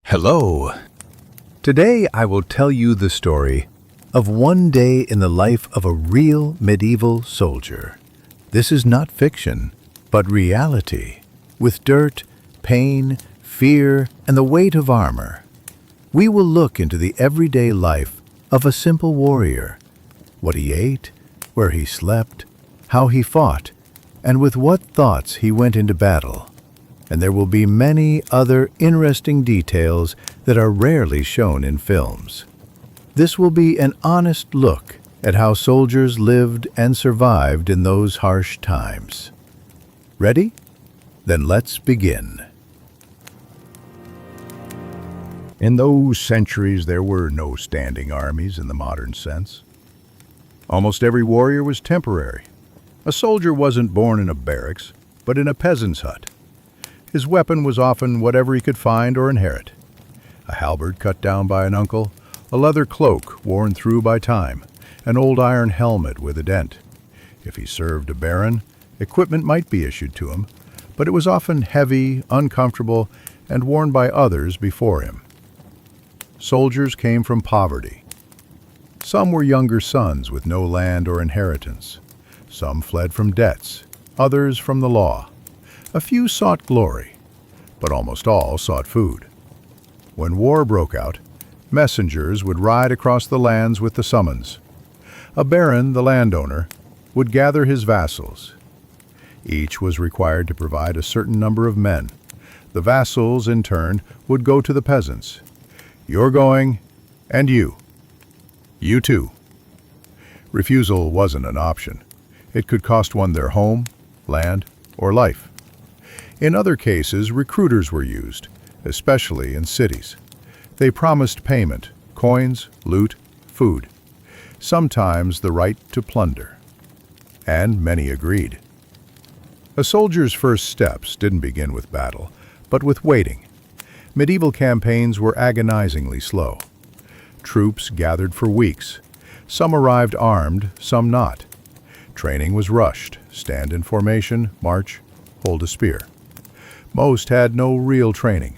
Hello. Today I will tell you the story of one day in the life of a real medieval soldier. This is not fiction, but reality, with dirt, pain, fear, and the weight of armor. We will look into the everyday life of a simple warrior, what he ate, where he slept, how he fought, and with what thoughts he went into battle. And there will be many other interesting details that are rarely shown in films. This will be an honest look at how soldiers lived and survived in those harsh times. Ready? Then let's begin. In those centuries, there were no standing armies in the modern sense. Almost every warrior was temporary. A soldier wasn't born in a barracks, but in a peasant's hut. His weapon was often whatever he could find or inherit. A halberd cut down by an uncle, a leather cloak worn through by time, an old iron helmet with a dent. If he served a baron, equipment might be issued to him, but it was often heavy, uncomfortable, and worn by others before him. Soldiers came from poverty. Some were younger sons with no land or inheritance. Some fled from debts, others from the law. A few sought glory, but almost all sought food. When war broke out, messengers would ride across the lands with the summons. A baron, the landowner, would gather his vassals. Each was required to provide a certain number of men. The vassals, in turn, would go to the peasants. You're going, and you. You too. Refusal wasn't an option. It could cost one their home, land, or life. In other cases, recruiters were used, especially in cities. They promised payment, coins, loot, food, sometimes the right to plunder. And many agreed. A soldier's first steps didn't begin with battle, but with waiting. Medieval campaigns were agonizingly slow. Troops gathered for weeks. Some arrived armed, some not. Training was rushed: stand in formation, march, hold a spear. Most had no real training.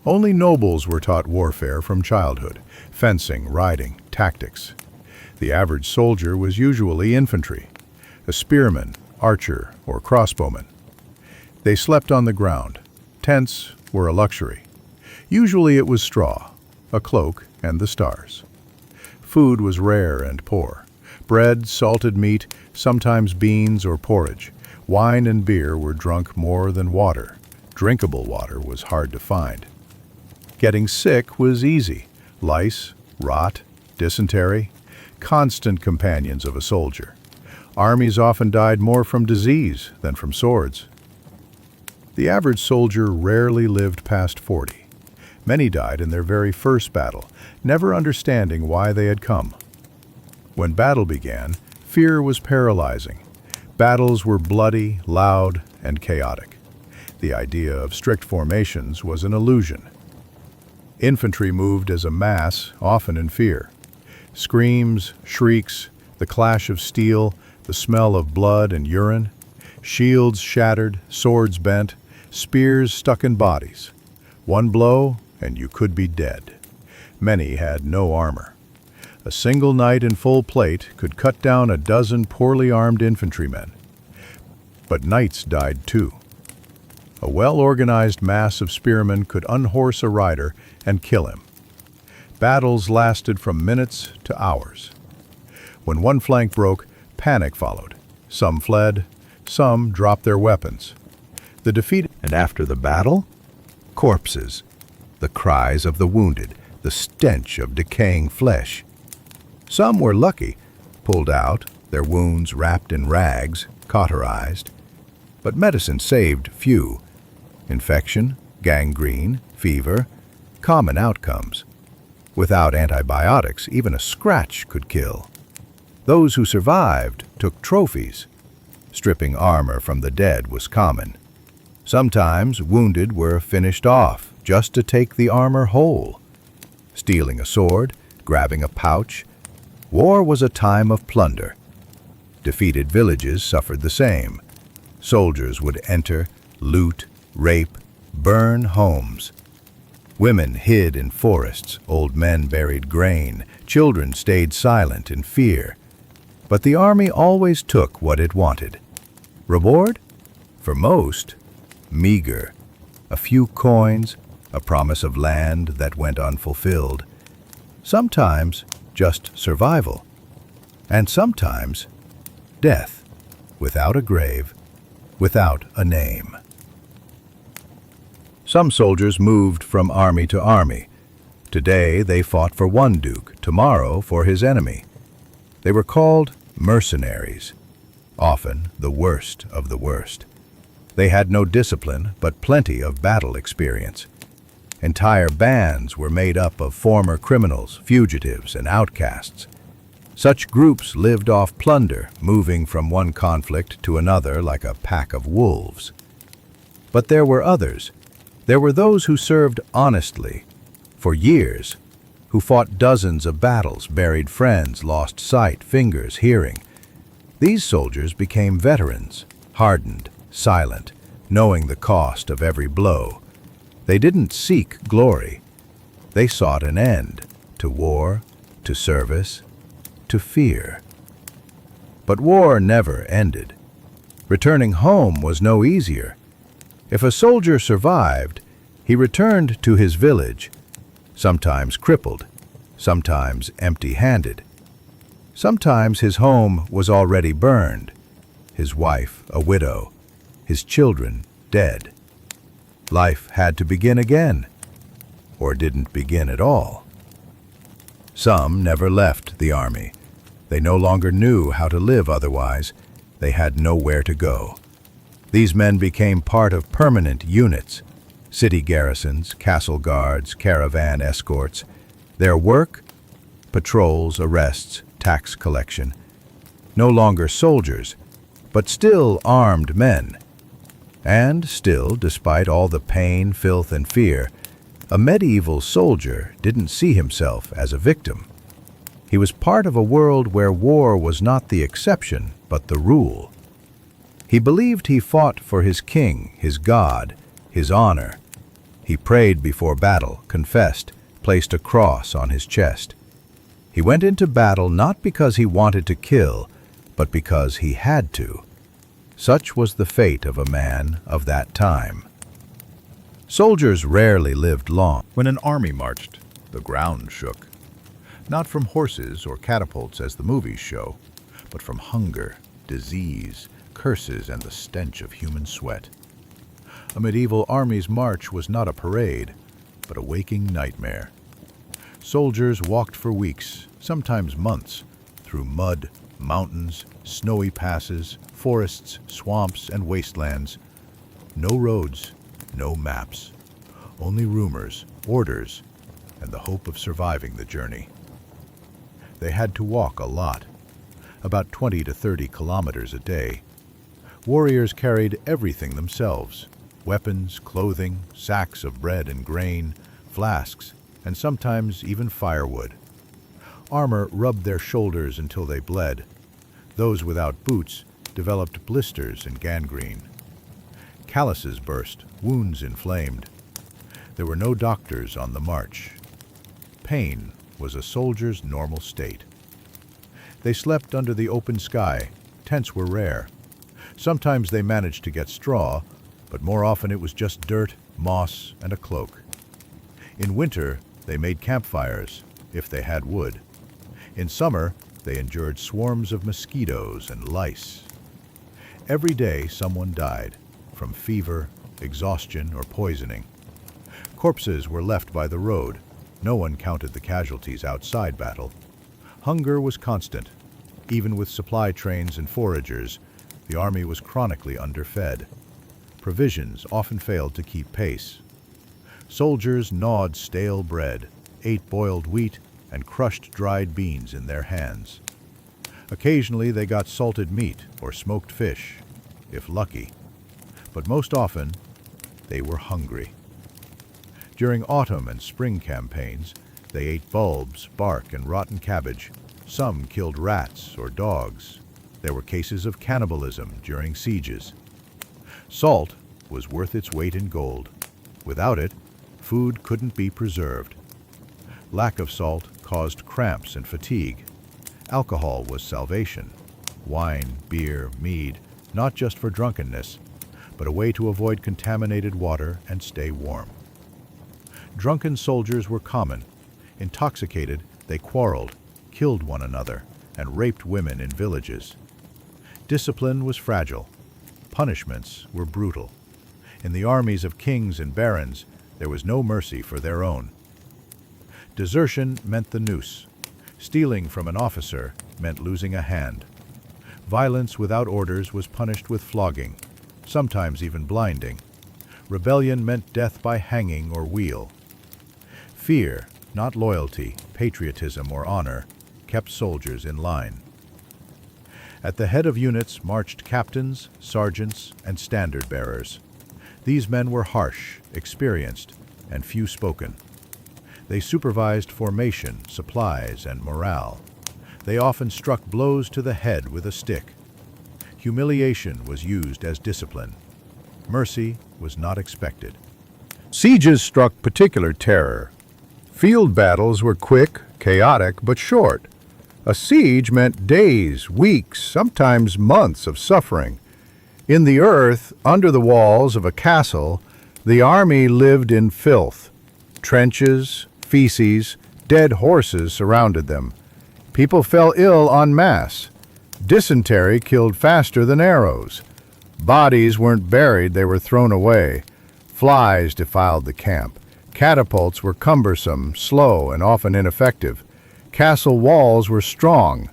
Only nobles were taught warfare from childhood: fencing, riding, tactics. The average soldier was usually infantry, a spearman, archer, or crossbowman. They slept on the ground. Tents were a luxury. Usually it was straw, a cloak, and the stars. Food was rare and poor. Bread, salted meat, sometimes beans or porridge. Wine and beer were drunk more than water. Drinkable water was hard to find. Getting sick was easy. Lice, rot, dysentery, constant companions of a soldier. Armies often died more from disease than from swords. The average soldier rarely lived past 40. Many died in their very first battle, never understanding why they had come. When battle began, fear was paralyzing. Battles were bloody, loud, and chaotic. The idea of strict formations was an illusion. Infantry moved as a mass, often in fear. Screams, shrieks, the clash of steel, the smell of blood and urine. Shields shattered, swords bent, spears stuck in bodies. One blow, and you could be dead. Many had no armor. A single knight in full plate could cut down a dozen poorly armed infantrymen. But knights died too. A well-organized mass of spearmen could unhorse a rider and kill him. Battles lasted from minutes to hours. When one flank broke, panic followed. Some fled, some dropped their weapons. The defeat, and after the battle, corpses, the cries of the wounded, the stench of decaying flesh. Some were lucky, pulled out, their wounds wrapped in rags, cauterized. But medicine saved few. Infection, gangrene, fever, common outcomes. Without antibiotics, even a scratch could kill. Those who survived took trophies. Stripping armor from the dead was common. Sometimes wounded were finished off just to take the armor whole. Stealing a sword, grabbing a pouch. War was a time of plunder. Defeated villages suffered the same. Soldiers would enter, loot, rape, burn homes. Women hid in forests, old men buried grain, children stayed silent in fear. But the army always took what it wanted. Reward? For most, meager. A few coins, a promise of land that went unfulfilled. Sometimes just survival. And sometimes death, without a grave, without a name. Some soldiers moved from army to army. Today they fought for one duke, tomorrow for his enemy. They were called mercenaries, often the worst of the worst. They had no discipline, but plenty of battle experience. Entire bands were made up of former criminals, fugitives, and outcasts. Such groups lived off plunder, moving from one conflict to another like a pack of wolves. But there were others. There were those who served honestly, for years, who fought dozens of battles, buried friends, lost sight, fingers, hearing. These soldiers became veterans, hardened, silent, knowing the cost of every blow. They didn't seek glory. They sought an end to war, to service, to fear. But war never ended. Returning home was no easier. If a soldier survived, he returned to his village, sometimes crippled, sometimes empty-handed. Sometimes his home was already burned, his wife a widow, his children dead. Life had to begin again, or didn't begin at all. Some never left the army. They no longer knew how to live otherwise. They had nowhere to go. These men became part of permanent units, city garrisons, castle guards, caravan escorts. Their work? Patrols, arrests, tax collection. No longer soldiers, but still armed men. And still, despite all the pain, filth, and fear, a medieval soldier didn't see himself as a victim. He was part of a world where war was not the exception, but the rule. He believed he fought for his king, his god, his honor. He prayed before battle, confessed, placed a cross on his chest. He went into battle not because he wanted to kill, but because he had to. Such was the fate of a man of that time. Soldiers rarely lived long. When an army marched, the ground shook. Not from horses or catapults as the movies show, but from hunger, disease, curses, and the stench of human sweat. A medieval army's march was not a parade, but a waking nightmare. Soldiers walked for weeks, sometimes months, through mud, mountains, snowy passes, forests, swamps, and wastelands. No roads, no maps, only rumors, orders, and the hope of surviving the journey. They had to walk a lot, about 20 to 30 kilometers a day. Warriors carried everything themselves: weapons, clothing, sacks of bread and grain, flasks, and sometimes even firewood. Armor rubbed their shoulders until they bled. Those without boots developed blisters and gangrene. Calluses burst, wounds inflamed. There were no doctors on the march. Pain was a soldier's normal state. They slept under the open sky. Tents were rare. Sometimes they managed to get straw, but more often it was just dirt, moss, and a cloak. In winter, they made campfires, if they had wood. In summer, they endured swarms of mosquitoes and lice. Every day someone died, from fever, exhaustion, or poisoning. Corpses were left by the road. No one counted the casualties outside battle. Hunger was constant. Even with supply trains and foragers, the army was chronically underfed. Provisions often failed to keep pace. Soldiers gnawed stale bread, ate boiled wheat, and crushed dried beans in their hands. Occasionally they got salted meat or smoked fish, if lucky. But most often, they were hungry. During autumn and spring campaigns, they ate bulbs, bark, and rotten cabbage. Some killed rats or dogs. There were cases of cannibalism during sieges. Salt was worth its weight in gold. Without it, Food couldn't be preserved. Lack of salt caused cramps and fatigue. Alcohol was salvation. Wine, beer, mead, not just for drunkenness, but a way to avoid contaminated water and stay warm. Drunken soldiers were common. Intoxicated, they quarreled, killed one another, and raped women in villages. Discipline was fragile. Punishments were brutal. In the armies of kings and barons, there was no mercy for their own. Desertion meant the noose. Stealing from an officer meant losing a hand. Violence without orders was punished with flogging, sometimes even blinding. Rebellion meant death by hanging or wheel. Fear, not loyalty, patriotism, or honor, kept soldiers in line. At the head of units marched captains, sergeants, and standard bearers. These men were harsh, experienced, and few-spoken. They supervised formation, supplies, and morale. They often struck blows to the head with a stick. Humiliation was used as discipline. Mercy was not expected. Sieges struck particular terror. Field battles were quick, chaotic, but short. A siege meant days, weeks, sometimes months of suffering. In the earth, under the walls of a castle, the army lived in filth. Trenches, feces, dead horses surrounded them. People fell ill en masse. Dysentery killed faster than arrows. Bodies weren't buried, they were thrown away. Flies defiled the camp. Catapults were cumbersome, slow, and often ineffective. Castle walls were strong.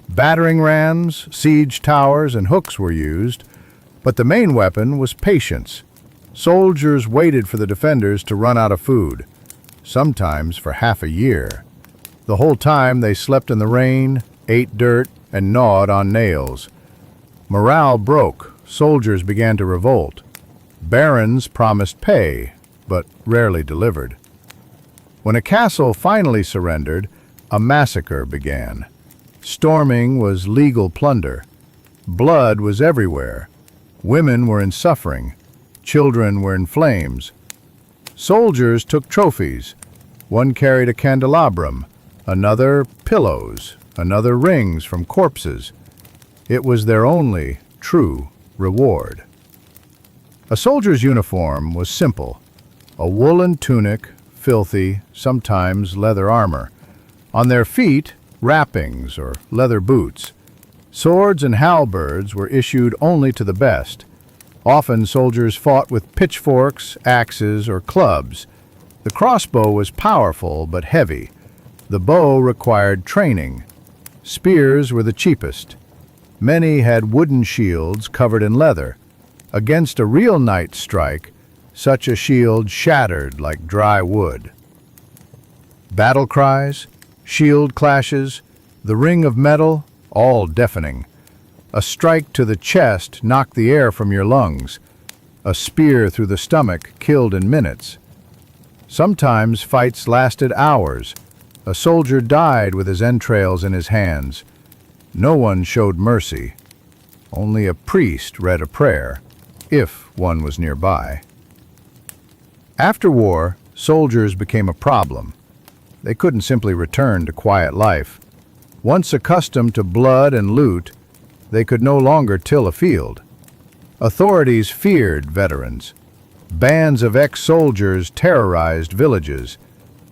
Battering rams, siege towers, and hooks were used, but the main weapon was patience. Soldiers waited for the defenders to run out of food, sometimes for half a year. The whole time they slept in the rain, ate dirt, and gnawed on nails. Morale broke. Soldiers began to revolt. Barons promised pay, but rarely delivered. When a castle finally surrendered, a massacre began. Storming was legal plunder. Blood was everywhere. Women were in suffering. Children were in flames. Soldiers took trophies. One carried a candelabrum, another pillows, another rings from corpses. It was their only true reward. A soldier's uniform was simple: a woolen tunic, filthy, sometimes leather armor. On their feet, wrappings or leather boots. Swords and halberds were issued only to the best. Often soldiers fought with pitchforks, axes, or clubs. The crossbow was powerful but heavy. The bow required training. Spears were the cheapest. Many had wooden shields covered in leather. Against a real knight strike, such a shield shattered like dry wood. Battle cries, shield clashes, the ring of metal, all deafening. A strike to the chest knocked the air from your lungs. A spear through the stomach killed in minutes. Sometimes fights lasted hours. A soldier died with his entrails in his hands. No one showed mercy. Only a priest read a prayer, if one was nearby. After war, soldiers became a problem. They couldn't simply return to quiet life. Once accustomed to blood and loot, they could no longer till a field. Authorities feared veterans. Bands of ex-soldiers terrorized villages.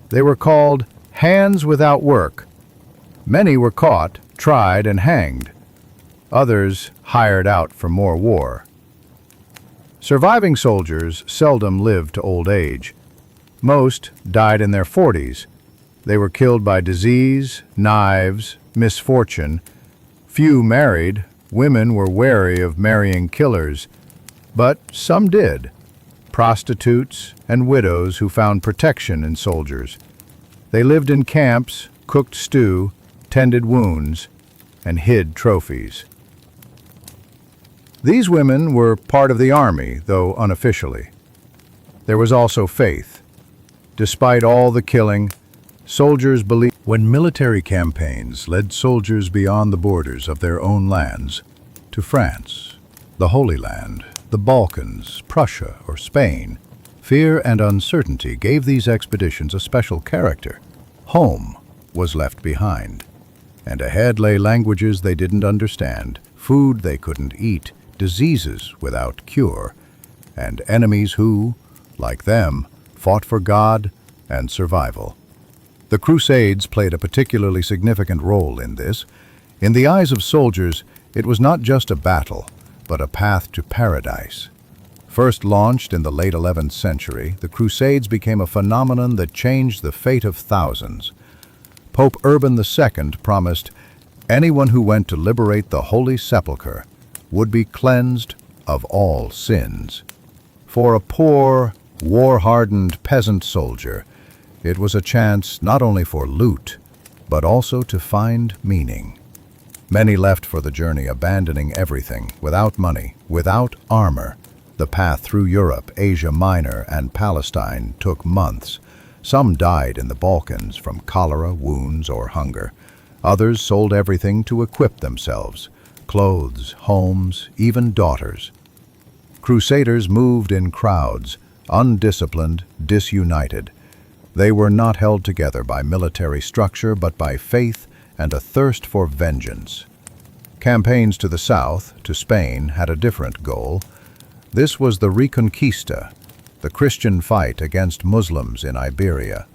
They were called hands without work. Many were caught, tried, and hanged. Others hired out for more war. Surviving soldiers seldom lived to old age. Most died in their 40s. They were killed by disease, knives, misfortune. Few married. Women were wary of marrying killers. But some did. Prostitutes and widows who found protection in soldiers. They lived in camps, cooked stew, tended wounds, and hid trophies. These women were part of the army, though unofficially. There was also faith. Despite all the killing, soldiers believed. When military campaigns led soldiers beyond the borders of their own lands, to France, the Holy Land, the Balkans, Prussia, or Spain, Fear and uncertainty gave these expeditions a special character. Home was left behind, and ahead lay languages they didn't understand, food they couldn't eat, diseases without cure, and enemies who, like them, fought for God and survival. The Crusades played a particularly significant role in this. In the eyes of soldiers, it was not just a battle, but a path to paradise. First launched in the late 11th century, the Crusades became a phenomenon that changed the fate of thousands. Pope Urban II promised anyone who went to liberate the Holy Sepulchre would be cleansed of all sins. For a poor, war-hardened peasant soldier, it was a chance not only for loot, but also to find meaning. Many left for the journey, abandoning everything, without money, without armor. The path through Europe, Asia Minor, and Palestine took months. Some died in the Balkans from cholera, wounds, or hunger. Others sold everything to equip themselves: clothes, homes, even daughters. Crusaders moved in crowds, undisciplined, disunited. They were not held together by military structure, but by faith and a thirst for vengeance. Campaigns to the south, to Spain, had a different goal. This was the Reconquista, the Christian fight against Muslims in Iberia.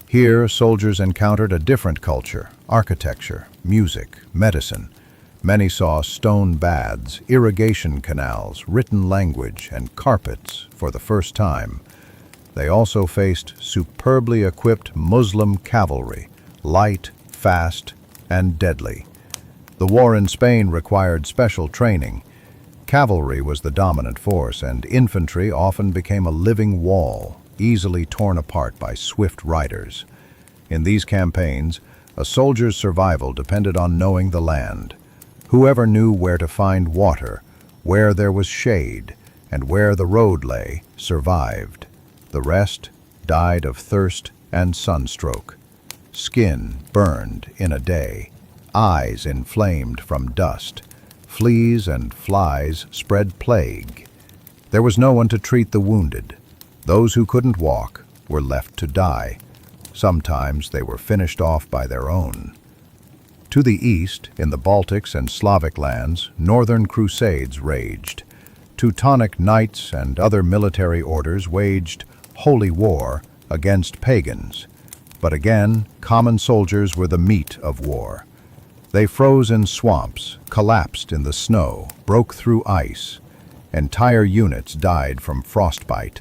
Here, soldiers encountered a different culture: architecture, music, medicine. Many saw stone baths, irrigation canals, written language, and carpets for the first time. They also faced superbly equipped Muslim cavalry, light, fast, and deadly. The war in Spain required special training. Cavalry was the dominant force, and infantry often became a living wall, easily torn apart by swift riders. In these campaigns, a soldier's survival depended on knowing the land. Whoever knew where to find water, where there was shade, and where the road lay, survived. The rest died of thirst and sunstroke. Skin burned in a day, eyes inflamed from dust. Fleas and flies spread plague. There was no one to treat the wounded. Those who couldn't walk were left to die. Sometimes they were finished off by their own. To the east, in the Baltics and Slavic lands, northern crusades raged. Teutonic knights and other military orders waged holy war against pagans. But again, common soldiers were the meat of war. They froze in swamps, collapsed in the snow, broke through ice. Entire units died from frostbite.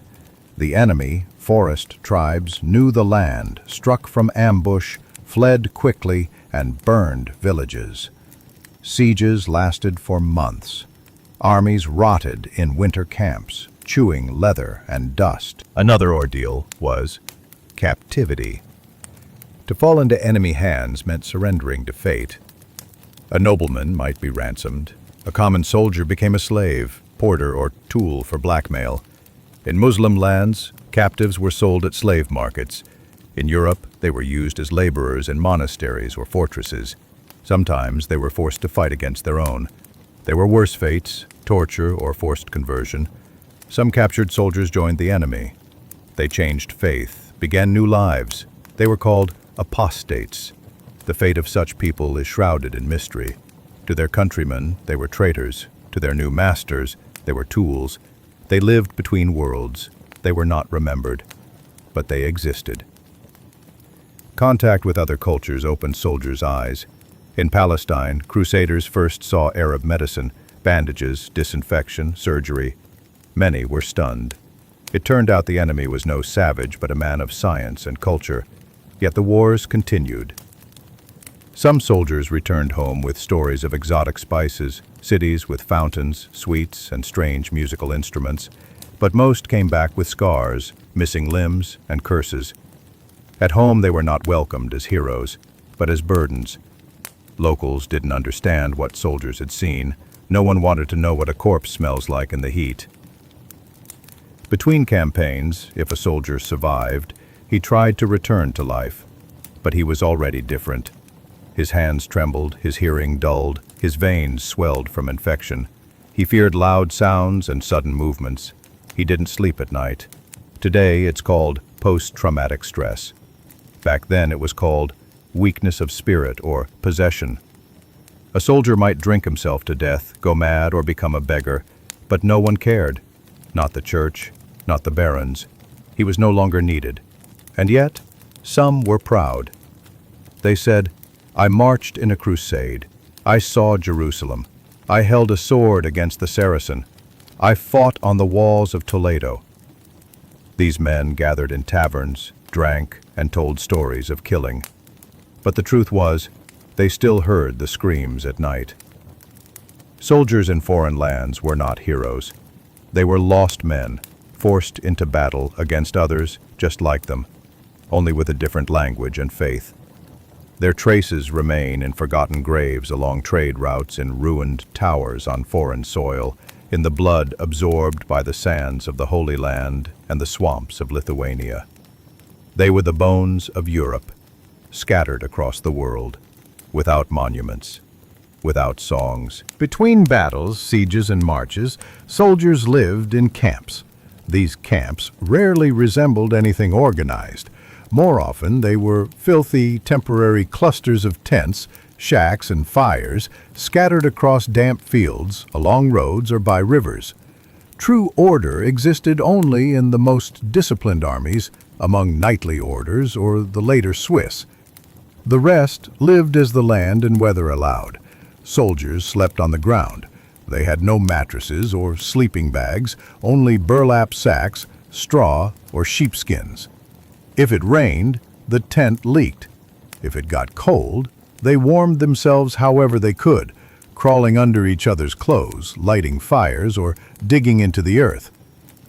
The enemy, forest tribes, knew the land, struck from ambush, fled quickly, and burned villages. Sieges lasted for months. Armies rotted in winter camps, chewing leather and dust. Another ordeal was captivity. To fall into enemy hands meant surrendering to fate. A nobleman might be ransomed. A common soldier became a slave, porter, or tool for blackmail. In Muslim lands, captives were sold at slave markets. In Europe, they were used as laborers in monasteries or fortresses. Sometimes they were forced to fight against their own. There were worse fates: torture or forced conversion. Some captured soldiers joined the enemy. They changed faith, began new lives. They were called apostates. The fate of such people is shrouded in mystery. To their countrymen, they were traitors. To their new masters, they were tools. They lived between worlds. They were not remembered, but they existed. Contact with other cultures opened soldiers' eyes. In Palestine, crusaders first saw Arab medicine, bandages, disinfection, surgery. Many were stunned. It turned out the enemy was no savage, but a man of science and culture. Yet the wars continued. Some soldiers returned home with stories of exotic spices, cities with fountains, sweets, and strange musical instruments. But most came back with scars, missing limbs, and curses. At home they were not welcomed as heroes, but as burdens. Locals didn't understand what soldiers had seen. No one wanted to know what a corpse smells like in the heat. Between campaigns, if a soldier survived, he tried to return to life. But he was already different. His hands trembled, his hearing dulled, his veins swelled from infection. He feared loud sounds and sudden movements. He didn't sleep at night. Today it's called post-traumatic stress. Back then it was called weakness of spirit or possession. A soldier might drink himself to death, go mad, or become a beggar, but no one cared. Not the church, not the barons. He was no longer needed. And yet, some were proud. They said, "I marched in a crusade. I saw Jerusalem. I held a sword against the Saracen. I fought on the walls of Toledo." These men gathered in taverns, drank, and told stories of killing. But the truth was, they still heard the screams at night. Soldiers in foreign lands were not heroes. They were lost men, forced into battle against others just like them, only with a different language and faith. Their traces remain in forgotten graves along trade routes, in ruined towers on foreign soil, in the blood absorbed by the sands of the Holy Land and the swamps of Lithuania. They were the bones of Europe, scattered across the world, without monuments, without songs. Between battles, sieges, and marches, soldiers lived in camps. These camps rarely resembled anything organized. More often, they were filthy, temporary clusters of tents, shacks, and fires scattered across damp fields, along roads, or by rivers. True order existed only in the most disciplined armies, among knightly orders or the later Swiss. The rest lived as the land and weather allowed. Soldiers slept on the ground. They had no mattresses or sleeping bags, only burlap sacks, straw, or sheepskins. If it rained, the tent leaked. If it got cold, they warmed themselves however they could, crawling under each other's clothes, lighting fires, or digging into the earth.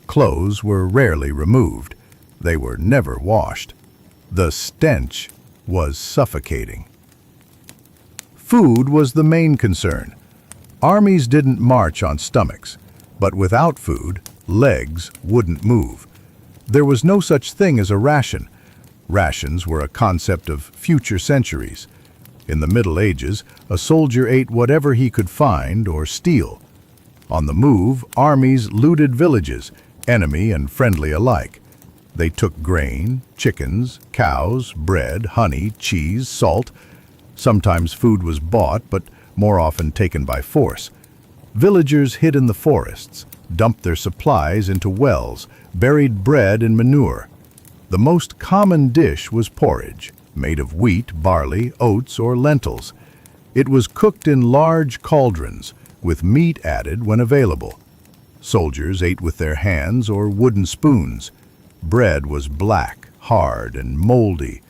Clothes were rarely removed. They were never washed. The stench was suffocating. Food was the main concern. Armies didn't march on stomachs, but without food, legs wouldn't move. There was no such thing as a ration. Rations were a concept of future centuries. In the Middle Ages, a soldier ate whatever he could find or steal. On the move, armies looted villages, enemy and friendly alike. They took grain, chickens, cows, bread, honey, cheese, salt. Sometimes food was bought, but more often taken by force. Villagers hid in the forests, dumped their supplies into wells, buried bread in manure. The most common dish was porridge, made of wheat, barley, oats, or lentils. It was cooked in large cauldrons, with meat added when available. Soldiers ate with their hands or wooden spoons. Bread was black, hard, and moldy.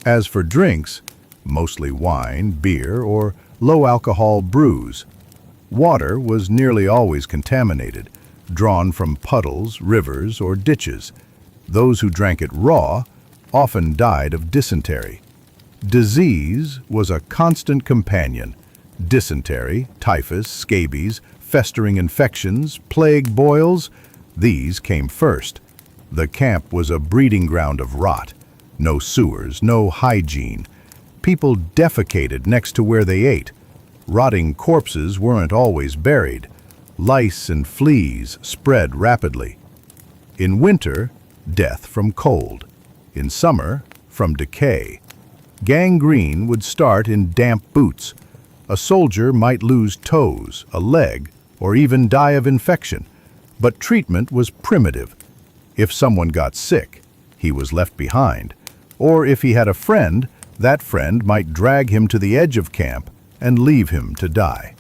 As for drinks, mostly wine, beer, or low-alcohol brews. Water was nearly always contaminated, drawn from puddles, rivers, or ditches. Those who drank it raw often died of dysentery. Disease was a constant companion. Dysentery, typhus, scabies, festering infections, plague boils, these came first. The camp was a breeding ground of rot. No sewers, no hygiene. People defecated next to where they ate. Rotting corpses weren't always buried. Lice and fleas spread rapidly. In winter, death from cold. In summer, from decay. Gangrene would start in damp boots. A soldier might lose toes, a leg, or even die of infection. But treatment was primitive. If someone got sick, he was left behind. Or if he had a friend, that friend might drag him to the edge of camp and leave him to die.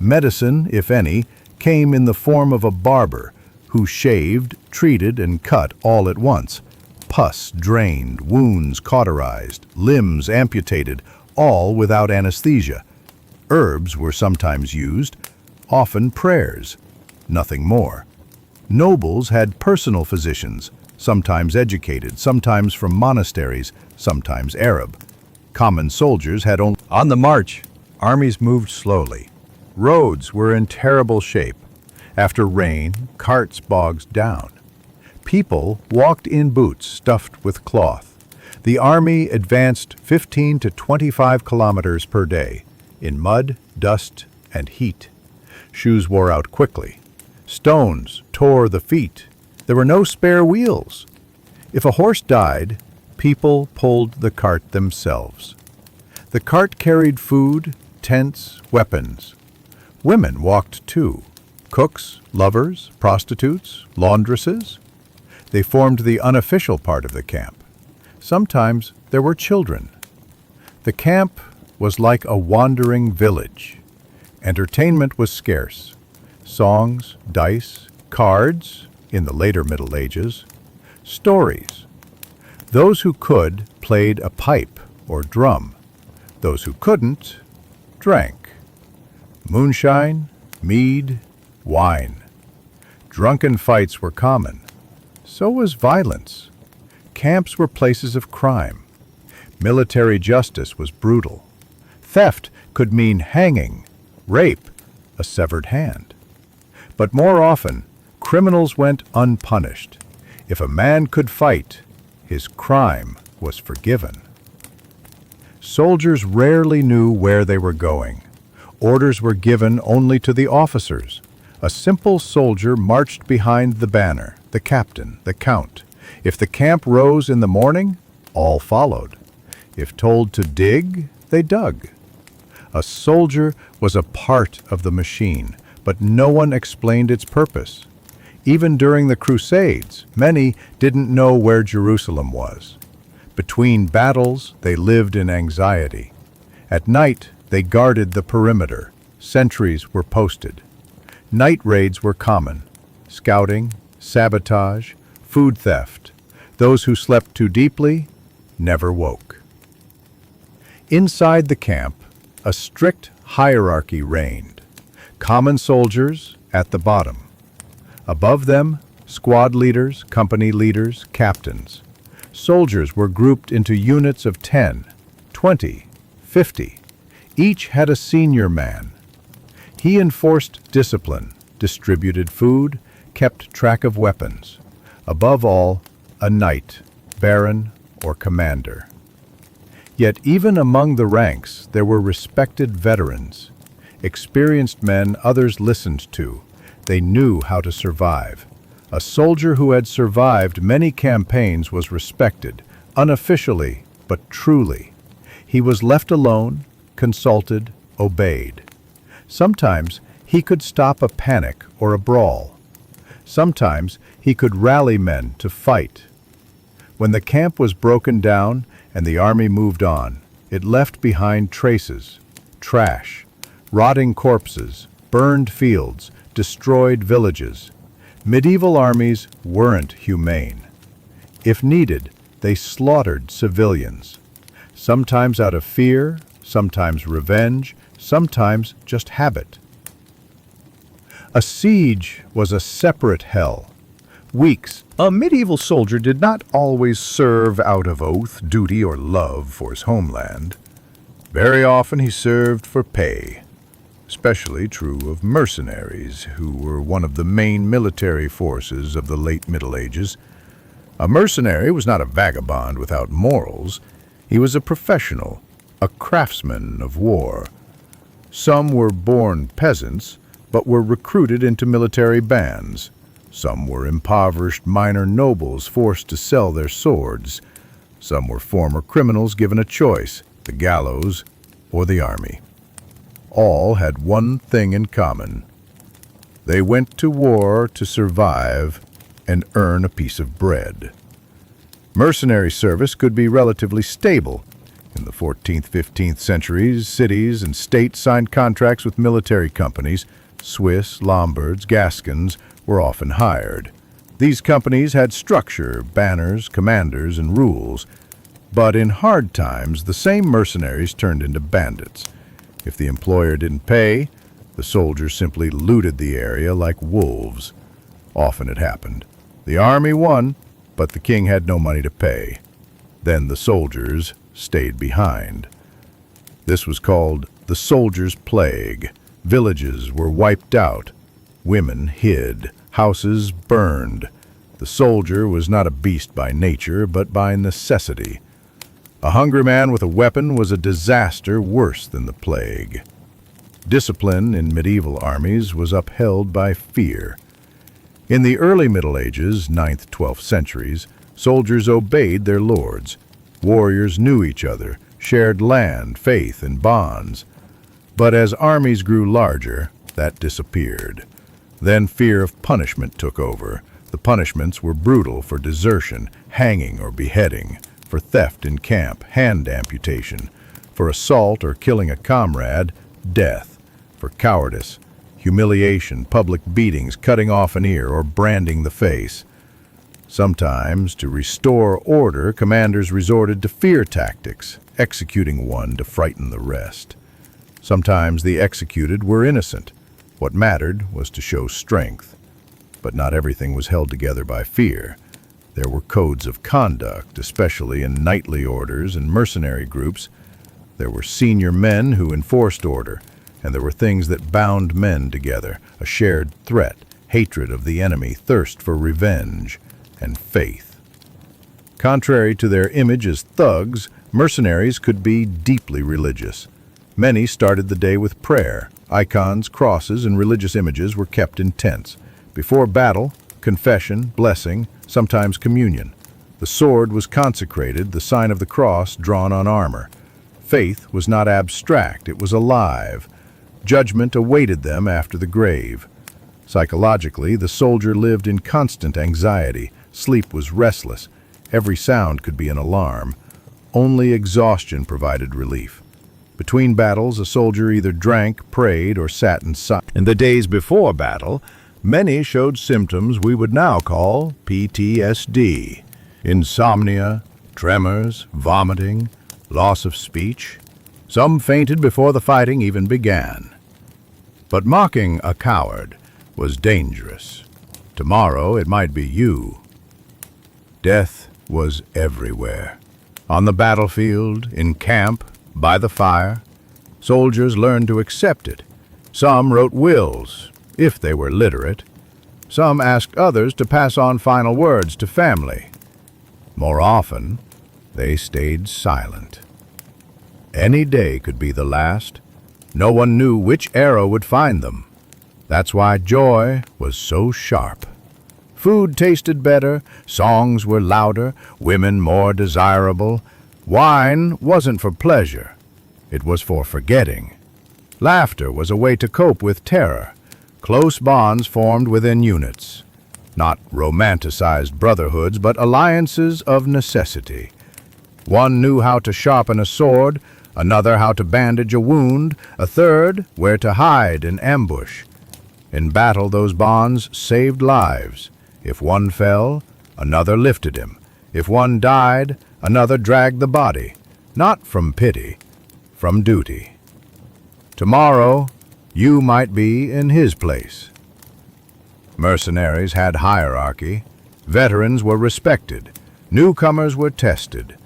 Medicine, if any, came in the form of a barber who shaved, treated, and cut all at once. Pus drained, wounds cauterized, limbs amputated, all without anesthesia. Herbs were sometimes used, often prayers, nothing more. Nobles had personal physicians, sometimes educated, sometimes from monasteries, sometimes Arab. Common soldiers had only... On the march, armies moved slowly. Roads were in terrible shape. After rain, carts bogged down. People walked in boots stuffed with cloth. The army advanced 15 to 25 kilometers per day, in mud, dust, and heat. Shoes wore out quickly. Stones tore the feet. There were no spare wheels. If a horse died, people pulled the cart themselves. The cart carried food, tents, weapons. Women walked too. Cooks, lovers, prostitutes, laundresses. They formed the unofficial part of the camp. Sometimes there were children. The camp was like a wandering village. Entertainment was scarce. Songs, dice, cards, in the later Middle Ages, stories. Those who could played a pipe or drum. Those who couldn't drank. Moonshine, mead, wine. Drunken fights were common. So was violence. Camps were places of crime. Military justice was brutal. Theft could mean hanging, rape, a severed hand. But more often, criminals went unpunished. If a man could fight, his crime was forgiven. Soldiers rarely knew where they were going. Orders were given only to the officers. A simple soldier marched behind the banner, the captain, the count. If the camp rose in the morning, all followed. If told to dig, they dug. A soldier was a part of the machine, but no one explained its purpose. Even during the Crusades, many didn't know where Jerusalem was. Between battles, they lived in anxiety. At night, they guarded the perimeter. Sentries were posted. Night raids were common. Scouting, sabotage, food theft. Those who slept too deeply never woke. Inside the camp, a strict hierarchy reigned. Common soldiers at the bottom. Above them, squad leaders, company leaders, captains. Soldiers were grouped into units of 10, 20, 50. Each had a senior man. He enforced discipline, distributed food, kept track of weapons. Above all, a knight, baron, or commander. Yet even among the ranks, there were respected veterans. Experienced men others listened to. They knew how to survive. A soldier who had survived many campaigns was respected, unofficially, but truly. He was left alone, consulted, obeyed. Sometimes he could stop a panic or a brawl. Sometimes he could rally men to fight. When the camp was broken down and the army moved on, it left behind traces, trash, rotting corpses, burned fields, destroyed villages. Medieval armies weren't humane. If needed, they slaughtered civilians, sometimes out of fear, sometimes revenge, sometimes just habit. A siege was a separate hell. Weeks. A medieval soldier did not always serve out of oath, duty, or love for his homeland. Very often he served for pay. Especially true of mercenaries, who were one of the main military forces of the late Middle Ages. A mercenary was not a vagabond without morals. He was a professional, a craftsman of war. Some were born peasants, but were recruited into military bands. Some were impoverished minor nobles forced to sell their swords. Some were former criminals given a choice, the gallows or the army. All had one thing in common. They went to war to survive and earn a piece of bread. Mercenary service could be relatively stable. In the 14th, 15th centuries, cities and states signed contracts with military companies. Swiss, Lombards, Gascons were often hired. These companies had structure, banners, commanders, and rules. But in hard times, the same mercenaries turned into bandits. If the employer didn't pay, the soldiers simply looted the area like wolves. Often it happened. The army won, but the king had no money to pay. Then the soldiers stayed behind. This was called the soldier's plague. Villages were wiped out. Women hid. Houses burned. The soldier was not a beast by nature, but by necessity. A hungry man with a weapon was a disaster worse than the plague. Discipline in medieval armies was upheld by fear. In the early Middle Ages, 9th, 12th centuries, soldiers obeyed their lords. Warriors knew each other, shared land, faith, and bonds. But as armies grew larger, that disappeared. Then fear of punishment took over. The punishments were brutal: for desertion, hanging or beheading; for theft in camp, hand amputation; for assault or killing a comrade, death; for cowardice, humiliation, public beatings, cutting off an ear, or branding the face. Sometimes, to restore order, commanders resorted to fear tactics, executing one to frighten the rest. Sometimes the executed were innocent. What mattered was to show strength. But not everything was held together by fear. There were codes of conduct, especially in knightly orders and mercenary groups. There were senior men who enforced order, and there were things that bound men together: a shared threat, hatred of the enemy, thirst for revenge, and faith. Contrary to their image as thugs, mercenaries could be deeply religious. Many started the day with prayer. Icons, crosses, and religious images were kept in tents. Before battle, confession, blessing, sometimes communion. The sword was consecrated, the sign of the cross drawn on armor. Faith was not abstract, it was alive. Judgment awaited them after the grave. Psychologically, the soldier lived in constant anxiety. Sleep was restless. Every sound could be an alarm. Only exhaustion provided relief. Between battles, a soldier either drank, prayed, or sat in silence. In the days before battle, many showed symptoms we would now call PTSD. Insomnia, tremors, vomiting, loss of speech. Some fainted before the fighting even began. But mocking a coward was dangerous. Tomorrow it might be you. Death was everywhere. On the battlefield, in camp, by the fire. Soldiers learned to accept it. Some wrote wills, if they were literate. Some asked others to pass on final words to family. More often, they stayed silent. Any day could be the last. No one knew which arrow would find them. That's why joy was so sharp. Food tasted better, songs were louder, women more desirable. Wine wasn't for pleasure. It was for forgetting. Laughter was a way to cope with terror. Close bonds formed within units. Not romanticized brotherhoods, but alliances of necessity. One knew how to sharpen a sword, another how to bandage a wound, a third where to hide in ambush. In battle, those bonds saved lives. If one fell, another lifted him. If one died, another dragged the body. Not from pity, from duty. Tomorrow, you might be in his place. Mercenaries had hierarchy. Veterans were respected. Newcomers were tested,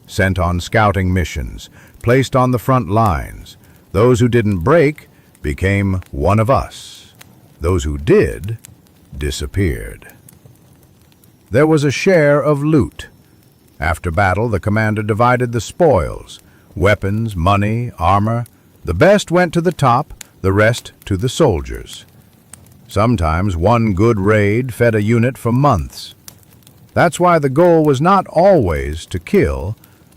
sent on scouting missions, placed on the front lines. Those who didn't break became one of us. Those who did disappeared. There was a share of loot. After battle, the commander divided the spoils: weapons, money, armor. The best went to the top, the rest to the soldiers. Sometimes one good raid fed a unit for months. That's why the goal was not always to kill,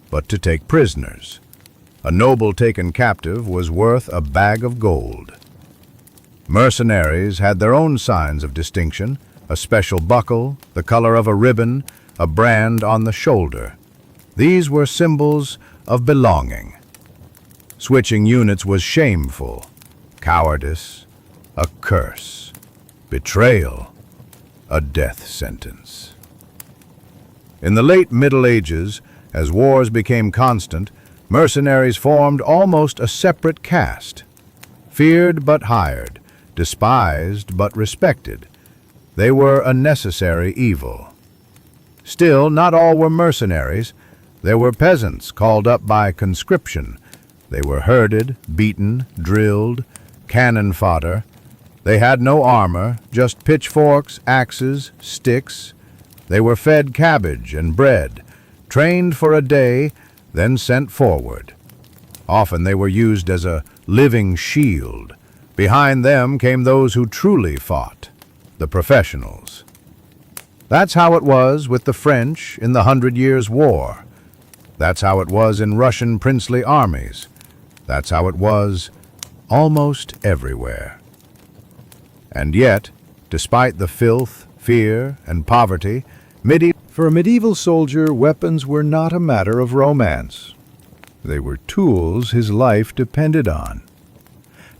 but to take prisoners. A noble taken captive was worth a bag of gold. Mercenaries had their own signs of distinction: a special buckle, the color of a ribbon, a brand on the shoulder. These were symbols of belonging. Switching units was shameful. Cowardice, a curse. Betrayal, a death sentence. In the late Middle Ages, as wars became constant, mercenaries formed almost a separate caste. Feared but hired, despised but respected. They were a necessary evil. Still, not all were mercenaries. There were peasants called up by conscription. They were herded, beaten, drilled, cannon fodder. They had no armor, just pitchforks, axes, sticks. They were fed cabbage and bread, trained for a day, then sent forward. Often they were used as a living shield. Behind them came those who truly fought, the professionals. That's how it was with the French in the 100 Years' War. That's how it was in Russian princely armies. That's how it was almost everywhere. And yet, despite the filth, fear, and poverty, for a medieval soldier, weapons were not a matter of romance. They were tools his life depended on.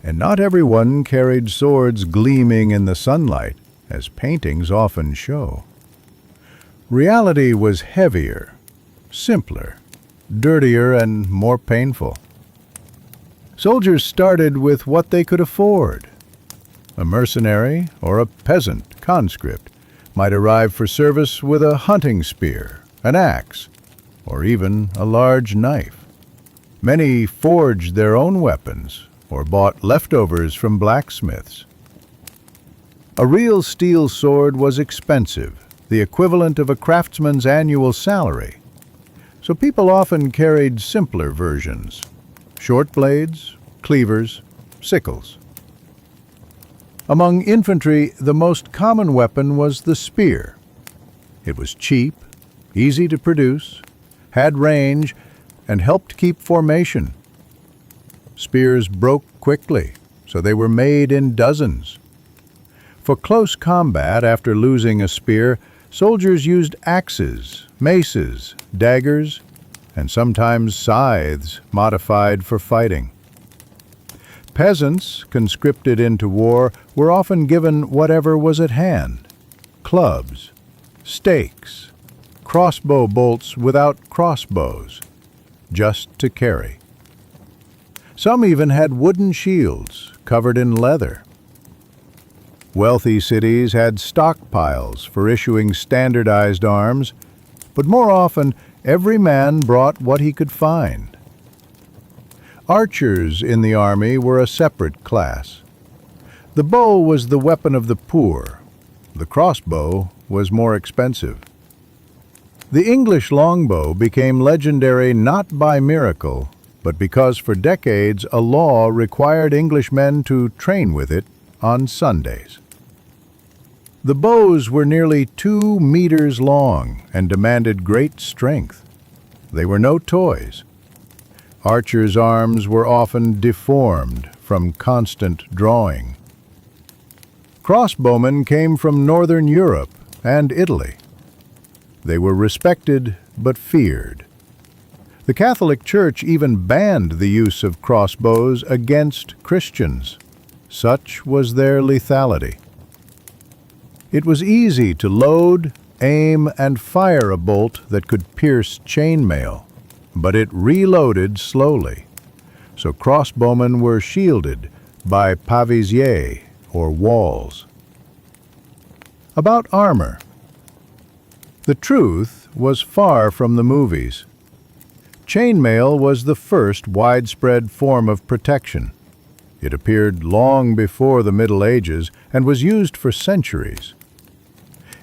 And not everyone carried swords gleaming in the sunlight, as paintings often show. Reality was heavier, simpler, dirtier, and more painful. Soldiers started with what they could afford. A mercenary or a peasant conscript might arrive for service with a hunting spear, an axe, or even a large knife. Many forged their own weapons or bought leftovers from blacksmiths. A real steel sword was expensive, the equivalent of a craftsman's annual salary. So people often carried simpler versions: short blades, cleavers, sickles. Among infantry, the most common weapon was the spear. It was cheap, easy to produce, had range, and helped keep formation. Spears broke quickly, so they were made in dozens. For close combat, after losing a spear, soldiers used axes, maces, daggers, and sometimes scythes modified for fighting. Peasants, conscripted into war, were often given whatever was at hand: clubs, stakes, crossbow bolts without crossbows, just to carry. Some even had wooden shields covered in leather. Wealthy cities had stockpiles for issuing standardized arms, but more often every man brought what he could find. Archers in the army were a separate class. The bow was the weapon of the poor. The crossbow was more expensive. The English longbow became legendary not by miracle, but because for decades a law required Englishmen to train with it on Sundays. The bows were nearly 2 meters long and demanded great strength. They were no toys. Archers' arms were often deformed from constant drawing. Crossbowmen came from northern Europe and Italy. They were respected but feared. The Catholic Church even banned the use of crossbows against Christians. Such was their lethality. It was easy to load, aim, and fire a bolt that could pierce chainmail, but it reloaded slowly, so crossbowmen were shielded by pavisiers, or walls. About armor. The truth was far from the movies. Chainmail was the first widespread form of protection. It appeared long before the Middle Ages and was used for centuries.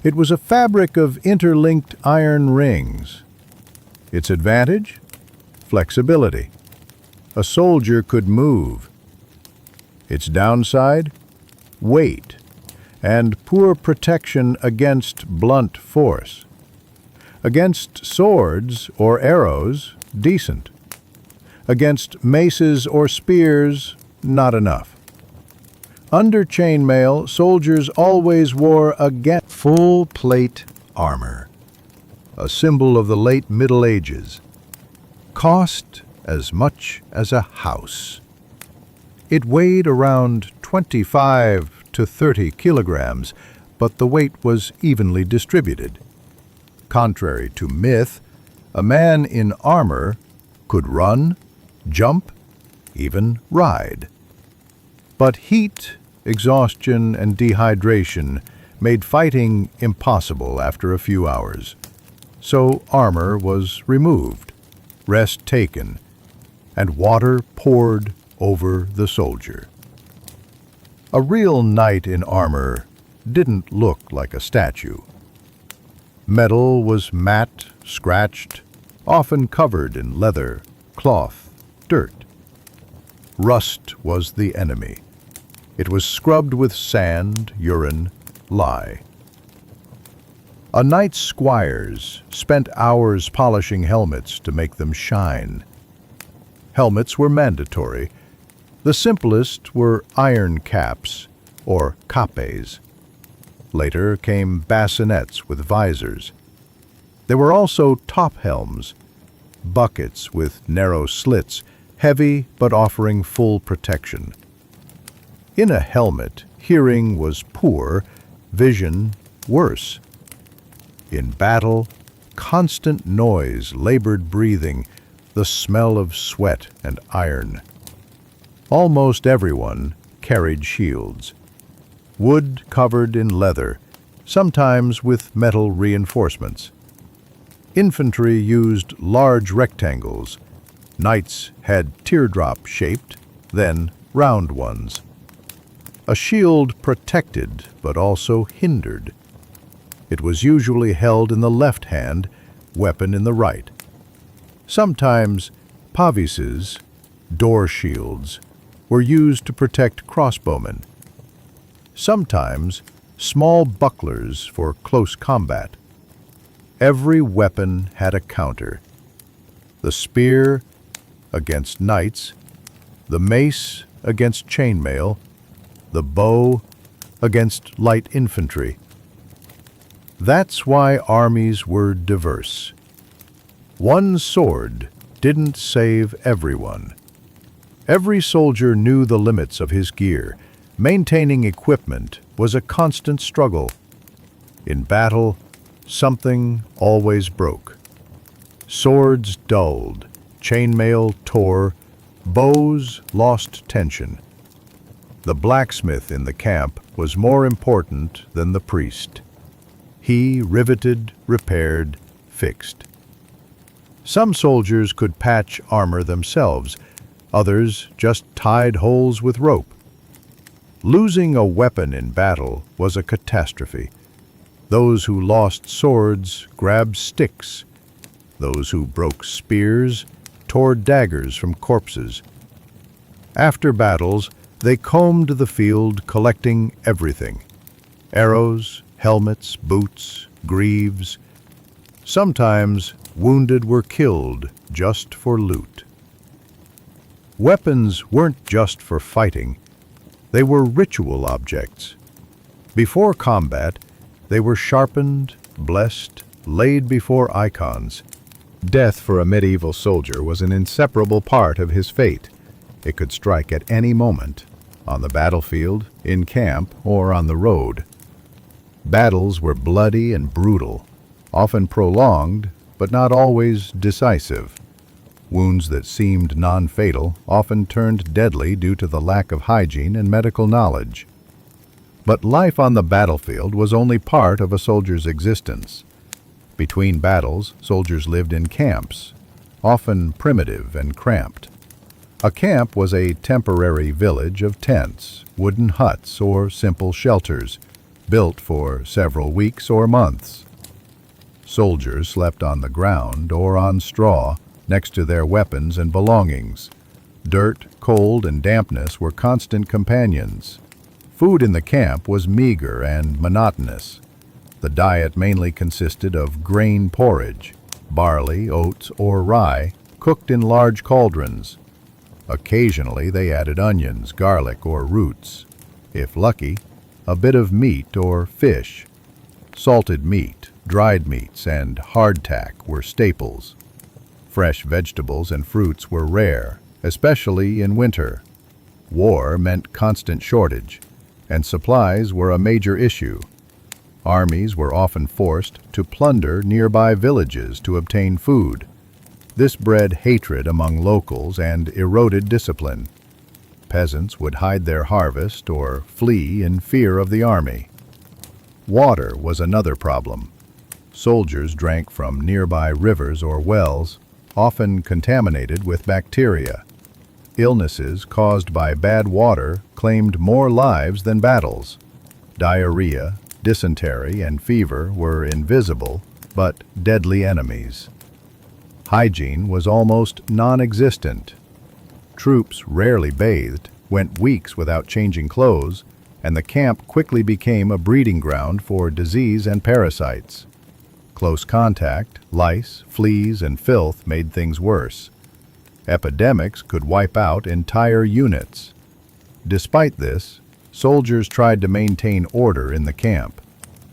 It was a fabric of interlinked iron rings. Its advantage? Flexibility. A soldier could move. Its downside? Weight and poor protection against blunt force. Against swords or arrows, decent. Against maces or spears, not enough. Under chainmail, soldiers always wore full plate armor, a symbol of the late Middle Ages. Cost as much as a house. It weighed around 25 to 30 kilograms, but the weight was evenly distributed. Contrary to myth, a man in armor could run, jump, even ride. But heat, exhaustion, and dehydration made fighting impossible after a few hours. So armor was removed, rest taken, and water poured over the soldier. A real knight in armor didn't look like a statue. Metal was matte, scratched, often covered in leather, cloth, dirt. Rust was the enemy. It was scrubbed with sand, urine, lie. A knight's squires spent hours polishing helmets to make them shine. Helmets were mandatory. The simplest were iron caps, or capes. Later came bassinets with visors. There were also top helms, buckets with narrow slits, heavy but offering full protection. In a helmet, hearing was poor, vision worse. In battle, constant noise, labored breathing, the smell of sweat and iron. Almost everyone carried shields, wood covered in leather, sometimes with metal reinforcements. Infantry used large rectangles. Knights had teardrop-shaped, then round ones. A shield protected but also hindered. It was usually held in the left hand, weapon in the right. Sometimes pavises, door shields, were used to protect crossbowmen. Sometimes small bucklers for close combat. Every weapon had a counter. The spear against knights, the mace against chainmail, the bow against light infantry. That's why armies were diverse. One sword didn't save everyone. Every soldier knew the limits of his gear. Maintaining equipment was a constant struggle. In battle, something always broke. Swords dulled, chainmail tore, bows lost tension. The blacksmith in the camp was more important than the priest. He riveted, repaired, fixed. Some soldiers could patch armor themselves, others just tied holes with rope. Losing a weapon in battle was a catastrophe. Those who lost swords grabbed sticks. Those who broke spears tore daggers from corpses. After battles, they combed the field, collecting everything: arrows, helmets, boots, greaves. Sometimes wounded were killed just for loot. Weapons weren't just for fighting. They were ritual objects. Before combat, they were sharpened, blessed, laid before icons. Death for a medieval soldier was an inseparable part of his fate. It could strike at any moment, on the battlefield, in camp, or on the road. Battles were bloody and brutal, often prolonged, but not always decisive. Wounds that seemed non-fatal often turned deadly due to the lack of hygiene and medical knowledge. But life on the battlefield was only part of a soldier's existence. Between battles, soldiers lived in camps, often primitive and cramped. A camp was a temporary village of tents, wooden huts, or simple shelters, built for several weeks or months. Soldiers slept on the ground or on straw next to their weapons and belongings. Dirt, cold, and dampness were constant companions. Food in the camp was meager and monotonous. The diet mainly consisted of grain porridge, barley, oats, or rye, cooked in large cauldrons. Occasionally they added onions, garlic, or roots. If lucky, a bit of meat or fish. Salted meat, dried meats, and hardtack were staples. Fresh vegetables and fruits were rare, especially in winter. War meant constant shortage, and supplies were a major issue. Armies were often forced to plunder nearby villages to obtain food. This bred hatred among locals and eroded discipline. Peasants would hide their harvest or flee in fear of the army. Water was another problem. Soldiers drank from nearby rivers or wells, often contaminated with bacteria. Illnesses caused by bad water claimed more lives than battles. Diarrhea, dysentery, and fever were invisible, but deadly enemies. Hygiene was almost non-existent. Troops rarely bathed, went weeks without changing clothes, and the camp quickly became a breeding ground for disease and parasites. Close contact, lice, fleas, and filth made things worse. Epidemics could wipe out entire units. Despite this, soldiers tried to maintain order in the camp.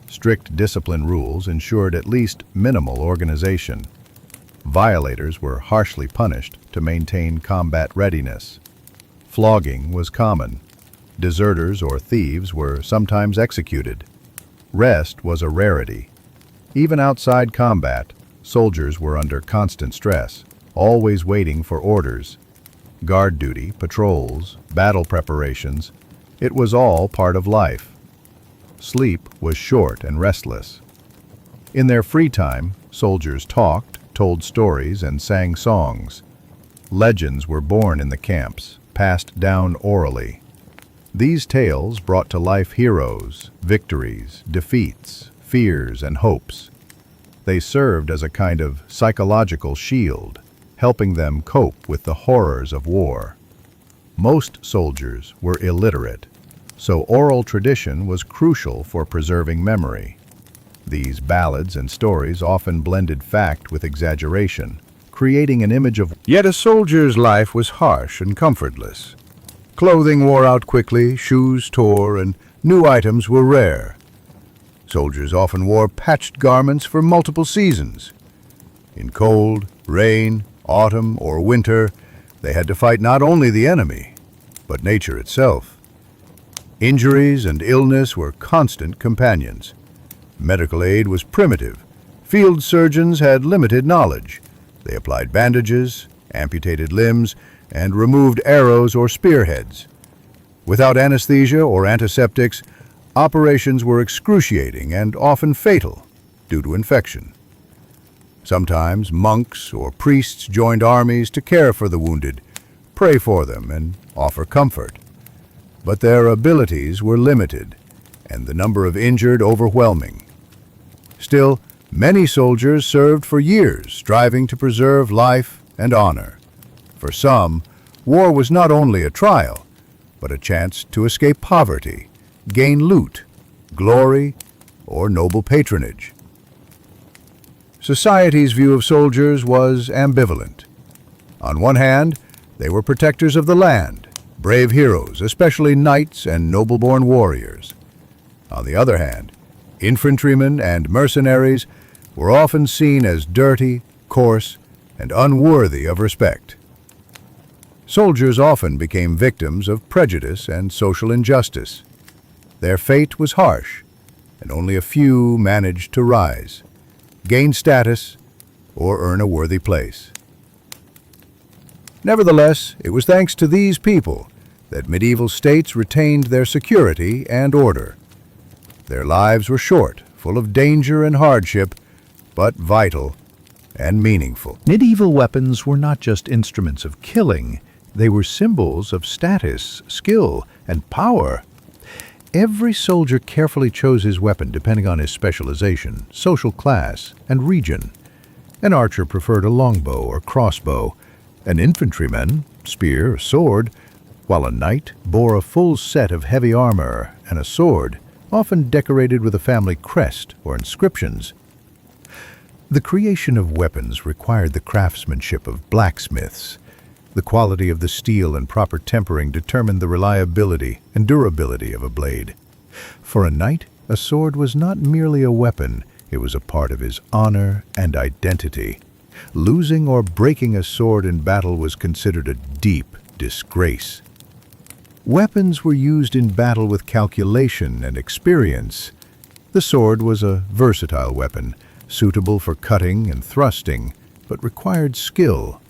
Strict discipline rules ensured at least minimal organization. Violators were harshly punished to maintain combat readiness. Flogging was common. Deserters or thieves were sometimes executed. Rest was a rarity. Even outside combat, soldiers were under constant stress, always waiting for orders. Guard duty, patrols, battle preparations, it was all part of life. Sleep was short and restless. In their free time, soldiers talked, told stories, and sang songs. Legends were born in the camps, passed down orally. These tales brought to life heroes, victories, defeats, fears, and hopes. They served as a kind of psychological shield, helping them cope with the horrors of war. Most soldiers were illiterate, so oral tradition was crucial for preserving memory. These ballads and stories often blended fact with exaggeration, creating an image of. Yet a soldier's life was harsh and comfortless. Clothing wore out quickly, shoes tore, and new items were rare. Soldiers often wore patched garments for multiple seasons. In cold, rain, autumn, or winter, they had to fight not only the enemy, but nature itself. Injuries and illness were constant companions. Medical aid was primitive. Field surgeons had limited knowledge. They applied bandages, amputated limbs, and removed arrows or spearheads. Without anesthesia or antiseptics, operations were excruciating and often fatal due to infection. Sometimes monks or priests joined armies to care for the wounded, pray for them, and offer comfort. But their abilities were limited, and the number of injured overwhelming. Still, many soldiers served for years, striving to preserve life and honor. For some, war was not only a trial, but a chance to escape poverty, gain loot, glory, or noble patronage. Society's view of soldiers was ambivalent. On one hand, they were protectors of the land, brave heroes, especially knights and noble-born warriors. On the other hand, infantrymen and mercenaries were often seen as dirty, coarse, and unworthy of respect. Soldiers often became victims of prejudice and social injustice. Their fate was harsh, and only a few managed to rise, gain status, or earn a worthy place. Nevertheless, it was thanks to these people that medieval states retained their security and order. Their lives were short, full of danger and hardship, but vital and meaningful. Medieval weapons were not just instruments of killing, they were symbols of status, skill, and power. Every soldier carefully chose his weapon depending on his specialization, social class, and region. An archer preferred a longbow or crossbow, an infantryman, spear or sword, while a knight bore a full set of heavy armor and a sword, often decorated with a family crest or inscriptions. The creation of weapons required the craftsmanship of blacksmiths. The quality of the steel and proper tempering determined the reliability and durability of a blade. For a knight, a sword was not merely a weapon, it was a part of his honor and identity. Losing or breaking a sword in battle was considered a deep disgrace. Weapons were used in battle with calculation and experience. The sword was a versatile weapon, suitable for cutting and thrusting, but required skill.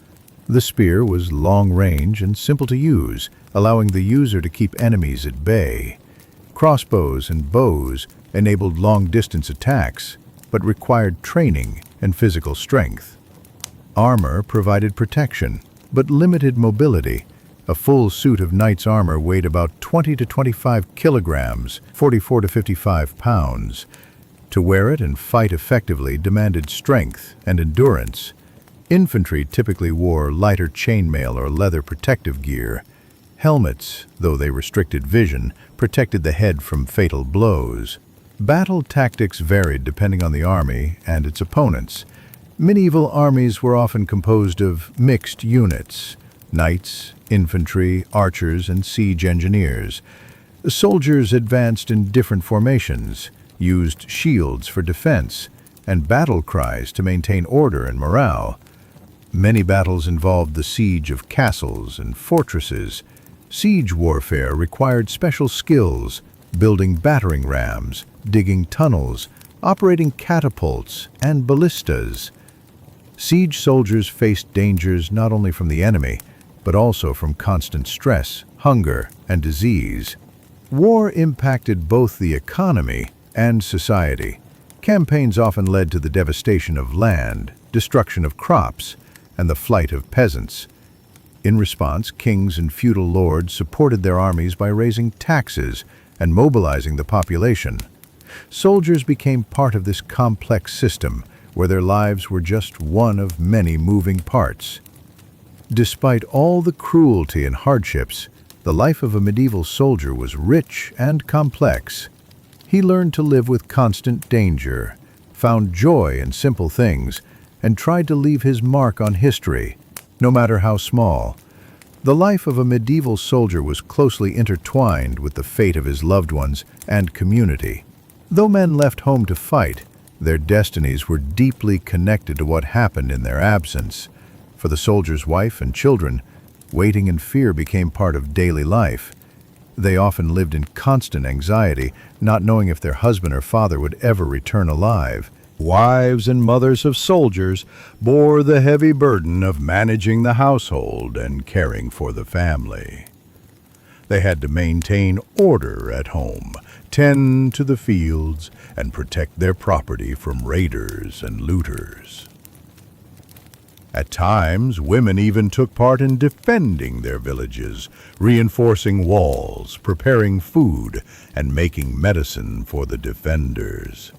The spear was long-range and simple to use, allowing the user to keep enemies at bay. Crossbows and bows enabled long-distance attacks, but required training and physical strength. Armor provided protection, but limited mobility. A full suit of knight's armor weighed about 20 to 25 kilograms, 44 to 55 pounds. To wear it and fight effectively demanded strength and endurance. Infantry typically wore lighter chainmail or leather protective gear. Helmets, though they restricted vision, protected the head from fatal blows. Battle tactics varied depending on the army and its opponents. Medieval armies were often composed of mixed units: knights, infantry, archers, and siege engineers. Soldiers advanced in different formations, used shields for defense, and battle cries to maintain order and morale. Many battles involved the siege of castles and fortresses. Siege warfare required special skills, building battering rams, digging tunnels, operating catapults, and ballistas. Siege soldiers faced dangers not only from the enemy, but also from constant stress, hunger, and disease. War impacted both the economy and society. Campaigns often led to the devastation of land, destruction of crops, and the flight of peasants. In response, kings and feudal lords supported their armies by raising taxes and mobilizing the population. Soldiers became part of this complex system, where their lives were just one of many moving parts. Despite all the cruelty and hardships, the life of a medieval soldier was rich and complex. He learned to live with constant danger, found joy in simple things, and tried to leave his mark on history, no matter how small. The life of a medieval soldier was closely intertwined with the fate of his loved ones and community. Though men left home to fight, their destinies were deeply connected to what happened in their absence. For the soldier's wife and children, waiting and fear became part of daily life. They often lived in constant anxiety, not knowing if their husband or father would ever return alive. Wives and mothers of soldiers bore the heavy burden of managing the household and caring for the family. They had to maintain order at home, tend to the fields, and protect their property from raiders and looters. At times, women even took part in defending their villages, reinforcing walls, preparing food, and making medicine for the defenders.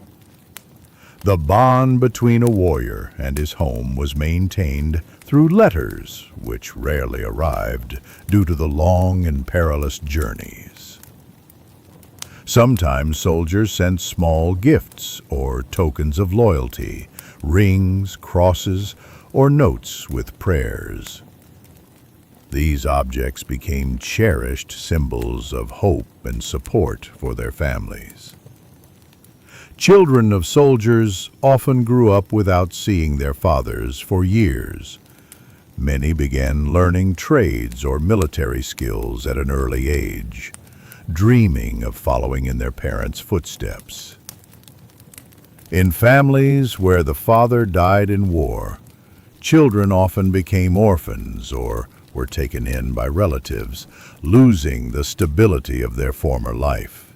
The bond between a warrior and his home was maintained through letters, which rarely arrived due to the long and perilous journeys. Sometimes soldiers sent small gifts or tokens of loyalty, rings, crosses, or notes with prayers. These objects became cherished symbols of hope and support for their families. Children of soldiers often grew up without seeing their fathers for years. Many began learning trades or military skills at an early age, dreaming of following in their parents' footsteps. In families where the father died in war, children often became orphans or were taken in by relatives, losing the stability of their former life.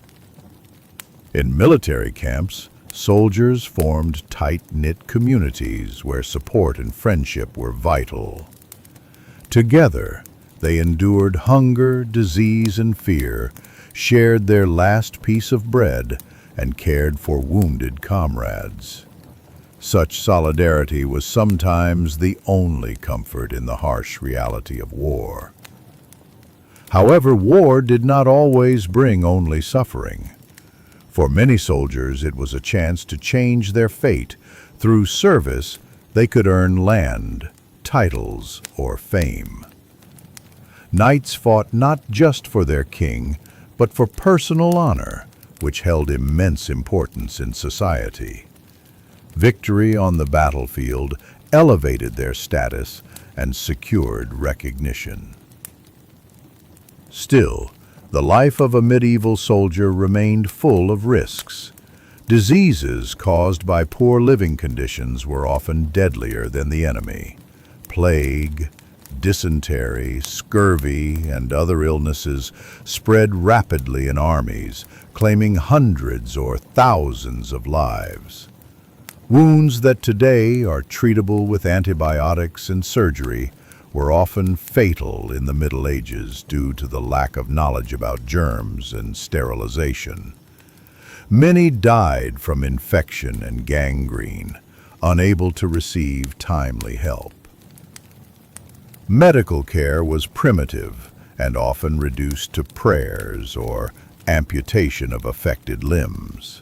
In military camps, soldiers formed tight-knit communities where support and friendship were vital. Together, they endured hunger, disease, and fear, shared their last piece of bread, and cared for wounded comrades. Such solidarity was sometimes the only comfort in the harsh reality of war. However, war did not always bring only suffering. For many soldiers, it was a chance to change their fate. Through service, they could earn land, titles, or fame. Knights fought not just for their king, but for personal honor, which held immense importance in society. Victory on the battlefield elevated their status and secured recognition. Still, the life of a medieval soldier remained full of risks. Diseases caused by poor living conditions were often deadlier than the enemy. Plague, dysentery, scurvy, and other illnesses spread rapidly in armies, claiming hundreds or thousands of lives. Wounds that today are treatable with antibiotics and surgery were often fatal in the Middle Ages due to the lack of knowledge about germs and sterilization. Many died from infection and gangrene, unable to receive timely help. Medical care was primitive, and often reduced to prayers or amputation of affected limbs.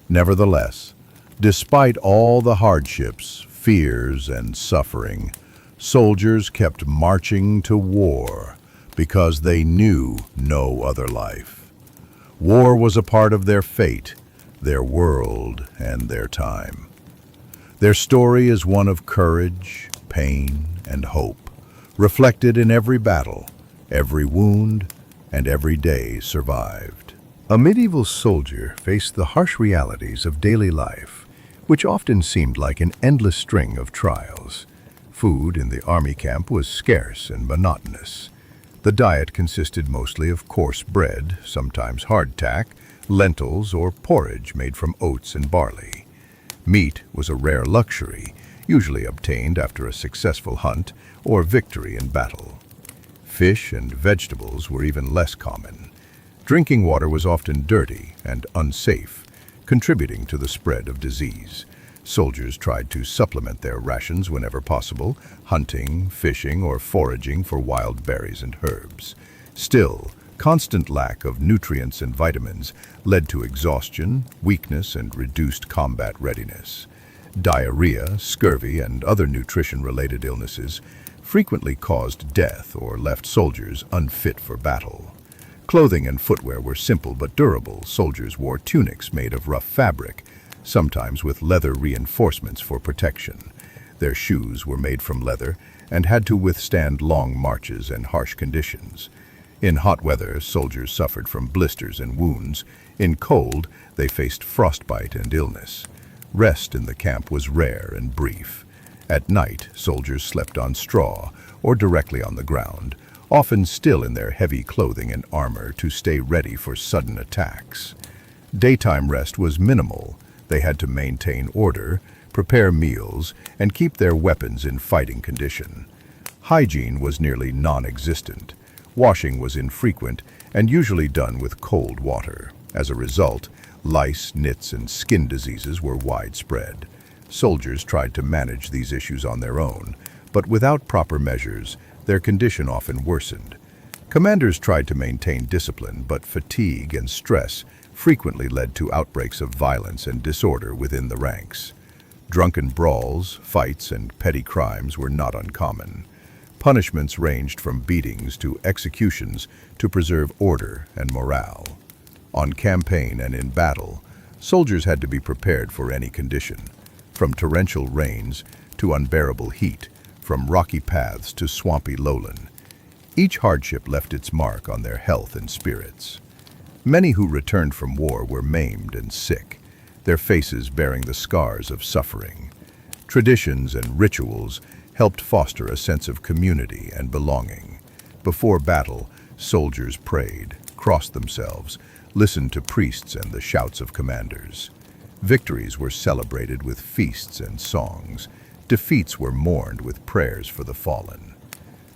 Nevertheless, despite all the hardships, fears, and suffering, soldiers kept marching to war because they knew no other life. War was a part of their fate, their world, and their time. Their story is one of courage, pain, and hope, reflected in every battle, every wound, and every day survived. A medieval soldier faced the harsh realities of daily life, which often seemed like an endless string of trials. Food in the army camp was scarce and monotonous. The diet consisted mostly of coarse bread, sometimes hardtack, lentils, or porridge made from oats and barley. Meat was a rare luxury, usually obtained after a successful hunt or victory in battle. Fish and vegetables were even less common. Drinking water was often dirty and unsafe, contributing to the spread of disease. Soldiers tried to supplement their rations whenever possible, hunting, fishing, or foraging for wild berries and herbs. Still, constant lack of nutrients and vitamins led to exhaustion, weakness, and reduced combat readiness. Diarrhea, scurvy, and other nutrition-related illnesses frequently caused death or left soldiers unfit for battle. Clothing and footwear were simple but durable. Soldiers wore tunics made of rough fabric, sometimes with leather reinforcements for protection. Their shoes were made from leather and had to withstand long marches and harsh conditions. In hot weather, soldiers suffered from blisters and wounds. In cold, they faced frostbite and illness. Rest in the camp was rare and brief. At night, soldiers slept on straw or directly on the ground, often still in their heavy clothing and armor to stay ready for sudden attacks. Daytime rest was minimal. They had to maintain order, prepare meals, and keep their weapons in fighting condition. Hygiene was nearly non-existent. Washing was infrequent and usually done with cold water. As a result, lice, nits, and skin diseases were widespread. Soldiers tried to manage these issues on their own, but without proper measures, their condition often worsened. Commanders tried to maintain discipline, but fatigue and stress frequently led to outbreaks of violence and disorder within the ranks. Drunken brawls, fights, and petty crimes were not uncommon. Punishments ranged from beatings to executions to preserve order and morale. On campaign and in battle, soldiers had to be prepared for any condition, from torrential rains to unbearable heat, from rocky paths to swampy lowland. Each hardship left its mark on their health and spirits. Many who returned from war were maimed and sick, their faces bearing the scars of suffering. Traditions and rituals helped foster a sense of community and belonging. Before battle, soldiers prayed, crossed themselves, listened to priests and the shouts of commanders. Victories were celebrated with feasts and songs. Defeats were mourned with prayers for the fallen.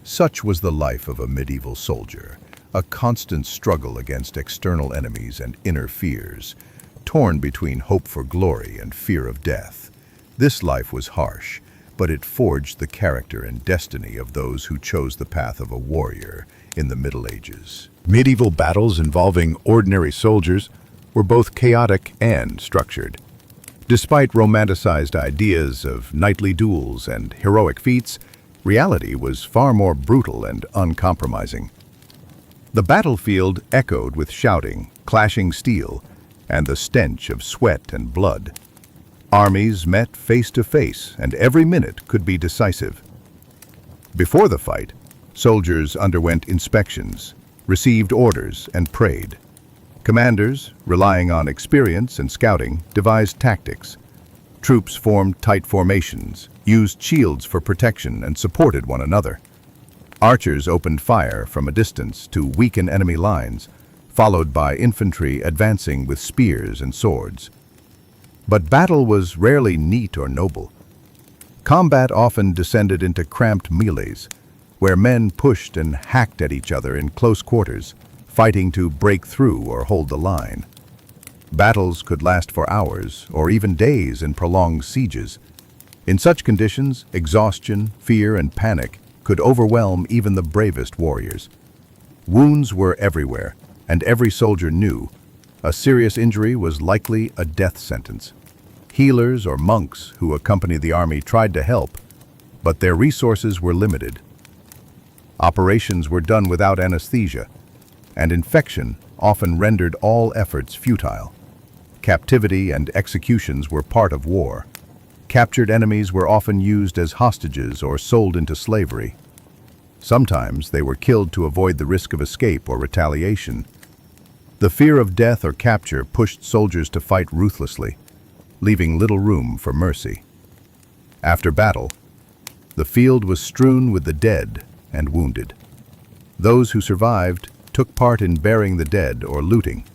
Such was the life of a medieval soldier, a constant struggle against external enemies and inner fears, torn between hope for glory and fear of death. This life was harsh, but it forged the character and destiny of those who chose the path of a warrior in the Middle Ages. Medieval battles involving ordinary soldiers were both chaotic and structured. Despite romanticized ideas of knightly duels and heroic feats, reality was far more brutal and uncompromising. The battlefield echoed with shouting, clashing steel, and the stench of sweat and blood. Armies met face to face, and every minute could be decisive. Before the fight, soldiers underwent inspections, received orders, and prayed. Commanders, relying on experience and scouting, devised tactics. Troops formed tight formations, used shields for protection, and supported one another. Archers opened fire from a distance to weaken enemy lines, followed by infantry advancing with spears and swords. But battle was rarely neat or noble. Combat often descended into cramped melees, where men pushed and hacked at each other in close quarters, fighting to break through or hold the line. Battles could last for hours or even days in prolonged sieges. In such conditions, exhaustion, fear, and panic could could overwhelm even the bravest warriors. Wounds were everywhere, and every soldier knew a serious injury was likely a death sentence. Healers or monks who accompanied the army tried to help, but their resources were limited. Operations were done without anesthesia, and infection often rendered all efforts futile. Captivity and executions were part of war. Captured enemies were often used as hostages or sold into slavery. Sometimes they were killed to avoid the risk of escape or retaliation. The fear of death or capture pushed soldiers to fight ruthlessly, leaving little room for mercy. After battle, the field was strewn with the dead and wounded. Those who survived took part in burying the dead or looting,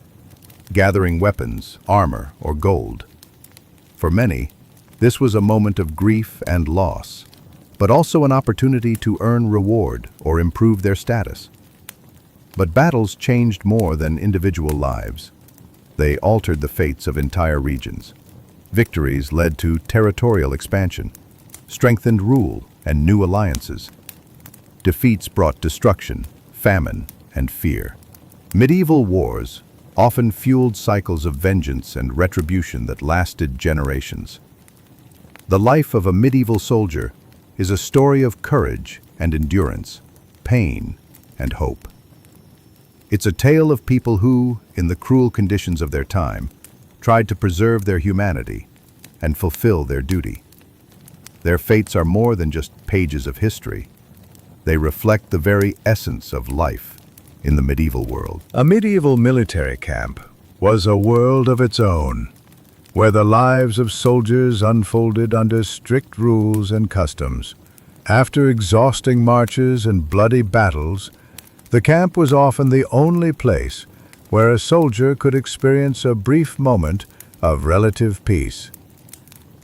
gathering weapons, armor, or gold. For many, this was a moment of grief and loss, but also an opportunity to earn reward or improve their status. But battles changed more than individual lives. They altered the fates of entire regions. Victories led to territorial expansion, strengthened rule, and new alliances. Defeats brought destruction, famine, and fear. Medieval wars often fueled cycles of vengeance and retribution that lasted generations. The life of a medieval soldier is a story of courage and endurance, pain and hope. It's a tale of people who, in the cruel conditions of their time, tried to preserve their humanity and fulfill their duty. Their fates are more than just pages of history. They reflect the very essence of life in the medieval world. A medieval military camp was a world of its own, where the lives of soldiers unfolded under strict rules and customs. After exhausting marches and bloody battles, the camp was often the only place where a soldier could experience a brief moment of relative peace.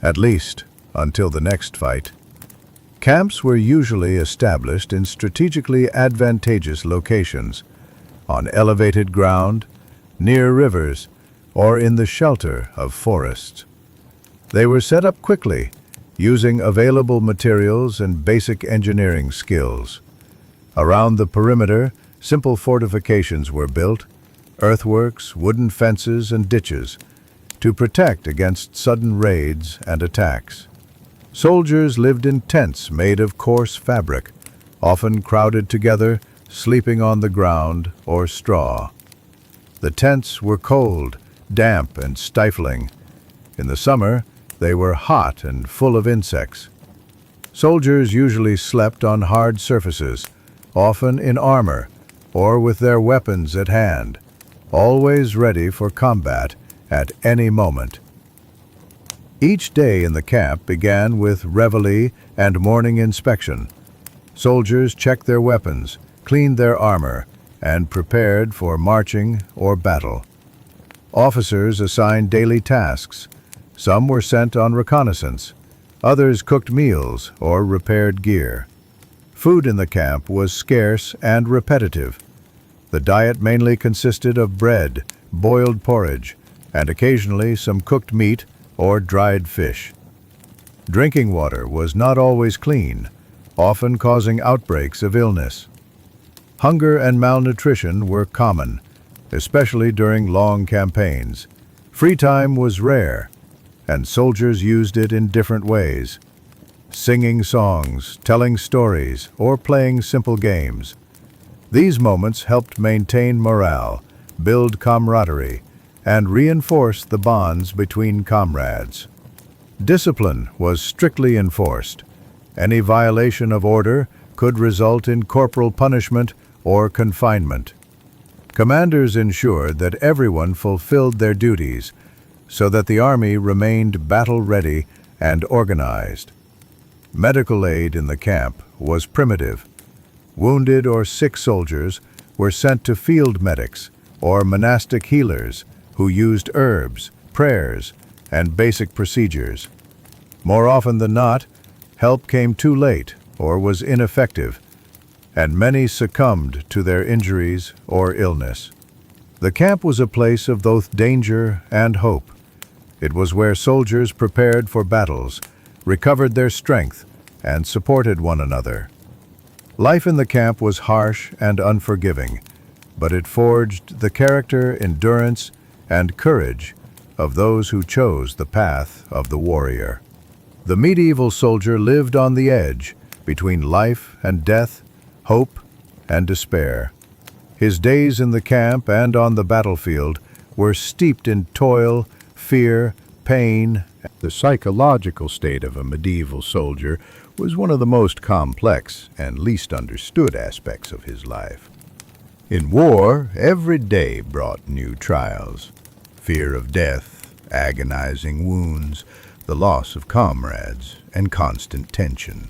At least, until the next fight. Camps were usually established in strategically advantageous locations, on elevated ground, near rivers, or in the shelter of forests. They were set up quickly, using available materials and basic engineering skills. Around the perimeter, simple fortifications were built, earthworks, wooden fences, and ditches, to protect against sudden raids and attacks. Soldiers lived in tents made of coarse fabric, often crowded together, sleeping on the ground or straw. The tents were cold, damp, and stifling. In the summer, they were hot and full of insects. Soldiers usually slept on hard surfaces, often in armor, or with their weapons at hand, always ready for combat at any moment. Each day in the camp began with reveille and morning inspection. Soldiers checked their weapons, cleaned their armor, and prepared for marching or battle. Officers assigned daily tasks. Some were sent on reconnaissance. Others cooked meals or repaired gear. Food in the camp was scarce and repetitive. The diet mainly consisted of bread, boiled porridge, and occasionally some cooked meat or dried fish. Drinking water was not always clean, often causing outbreaks of illness. Hunger and malnutrition were common, especially during long campaigns. Free time was rare, and soldiers used it in different ways, singing songs, telling stories, or playing simple games. These moments helped maintain morale, build camaraderie, and reinforce the bonds between comrades. Discipline was strictly enforced. Any violation of order could result in corporal punishment or confinement. Commanders ensured that everyone fulfilled their duties so that the army remained battle-ready and organized. Medical aid in the camp was primitive. Wounded or sick soldiers were sent to field medics or monastic healers who used herbs, prayers, and basic procedures. More often than not, help came too late or was ineffective, and many succumbed to their injuries or illness. The camp was a place of both danger and hope. It was where soldiers prepared for battles, recovered their strength, and supported one another. Life in the camp was harsh and unforgiving, but it forged the character, endurance, and courage of those who chose the path of the warrior. The medieval soldier lived on the edge between life and death, hope and despair. His days in the camp and on the battlefield were steeped in toil, fear, pain. The psychological state of a medieval soldier was one of the most complex and least understood aspects of his life. In war, every day brought new trials: fear of death, agonizing wounds, the loss of comrades, and constant tension.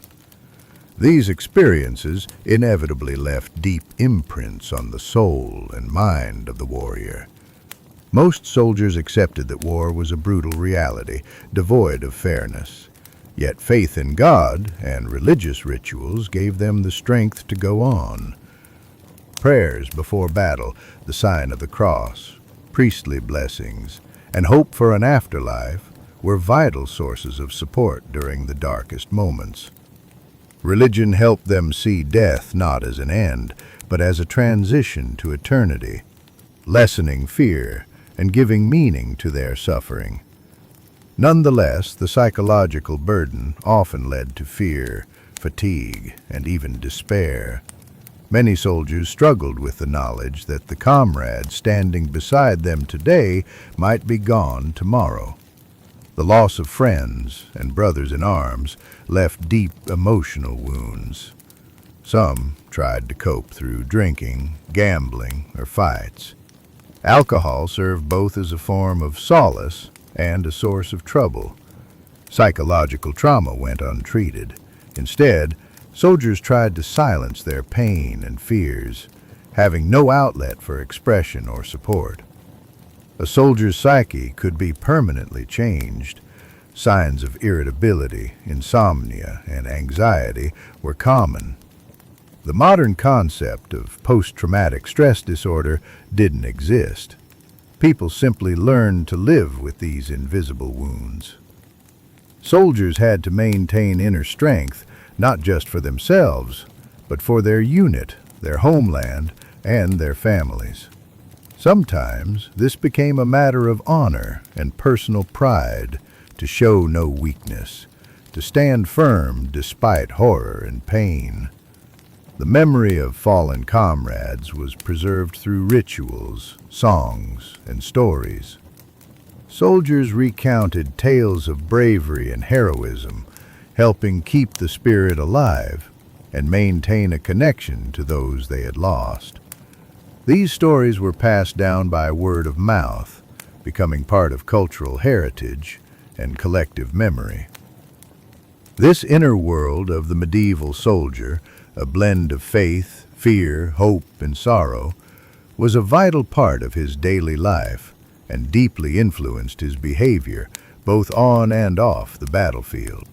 These experiences inevitably left deep imprints on the soul and mind of the warrior. Most soldiers accepted that war was a brutal reality, devoid of fairness. Yet faith in God and religious rituals gave them the strength to go on. Prayers before battle, the sign of the cross, priestly blessings, and hope for an afterlife were vital sources of support during the darkest moments. Religion helped them see death not as an end, but as a transition to eternity, lessening fear and giving meaning to their suffering. Nonetheless, the psychological burden often led to fear, fatigue, and even despair. Many soldiers struggled with the knowledge that the comrade standing beside them today might be gone tomorrow. The loss of friends and brothers in arms left deep emotional wounds. Some tried to cope through drinking, gambling, or fights. Alcohol served both as a form of solace and a source of trouble. Psychological trauma went untreated. Instead, soldiers tried to silence their pain and fears, having no outlet for expression or support. A soldier's psyche could be permanently changed. Signs of irritability, insomnia, and anxiety were common. The modern concept of post-traumatic stress disorder didn't exist. People simply learned to live with these invisible wounds. Soldiers had to maintain inner strength, not just for themselves, but for their unit, their homeland, and their families. Sometimes this became a matter of honor and personal pride, to show no weakness, to stand firm despite horror and pain. The memory of fallen comrades was preserved through rituals, songs, and stories. Soldiers recounted tales of bravery and heroism, helping keep the spirit alive and maintain a connection to those they had lost. These stories were passed down by word of mouth, becoming part of cultural heritage and collective memory. This inner world of the medieval soldier, a blend of faith, fear, hope, and sorrow, was a vital part of his daily life and deeply influenced his behavior, both on and off the battlefield.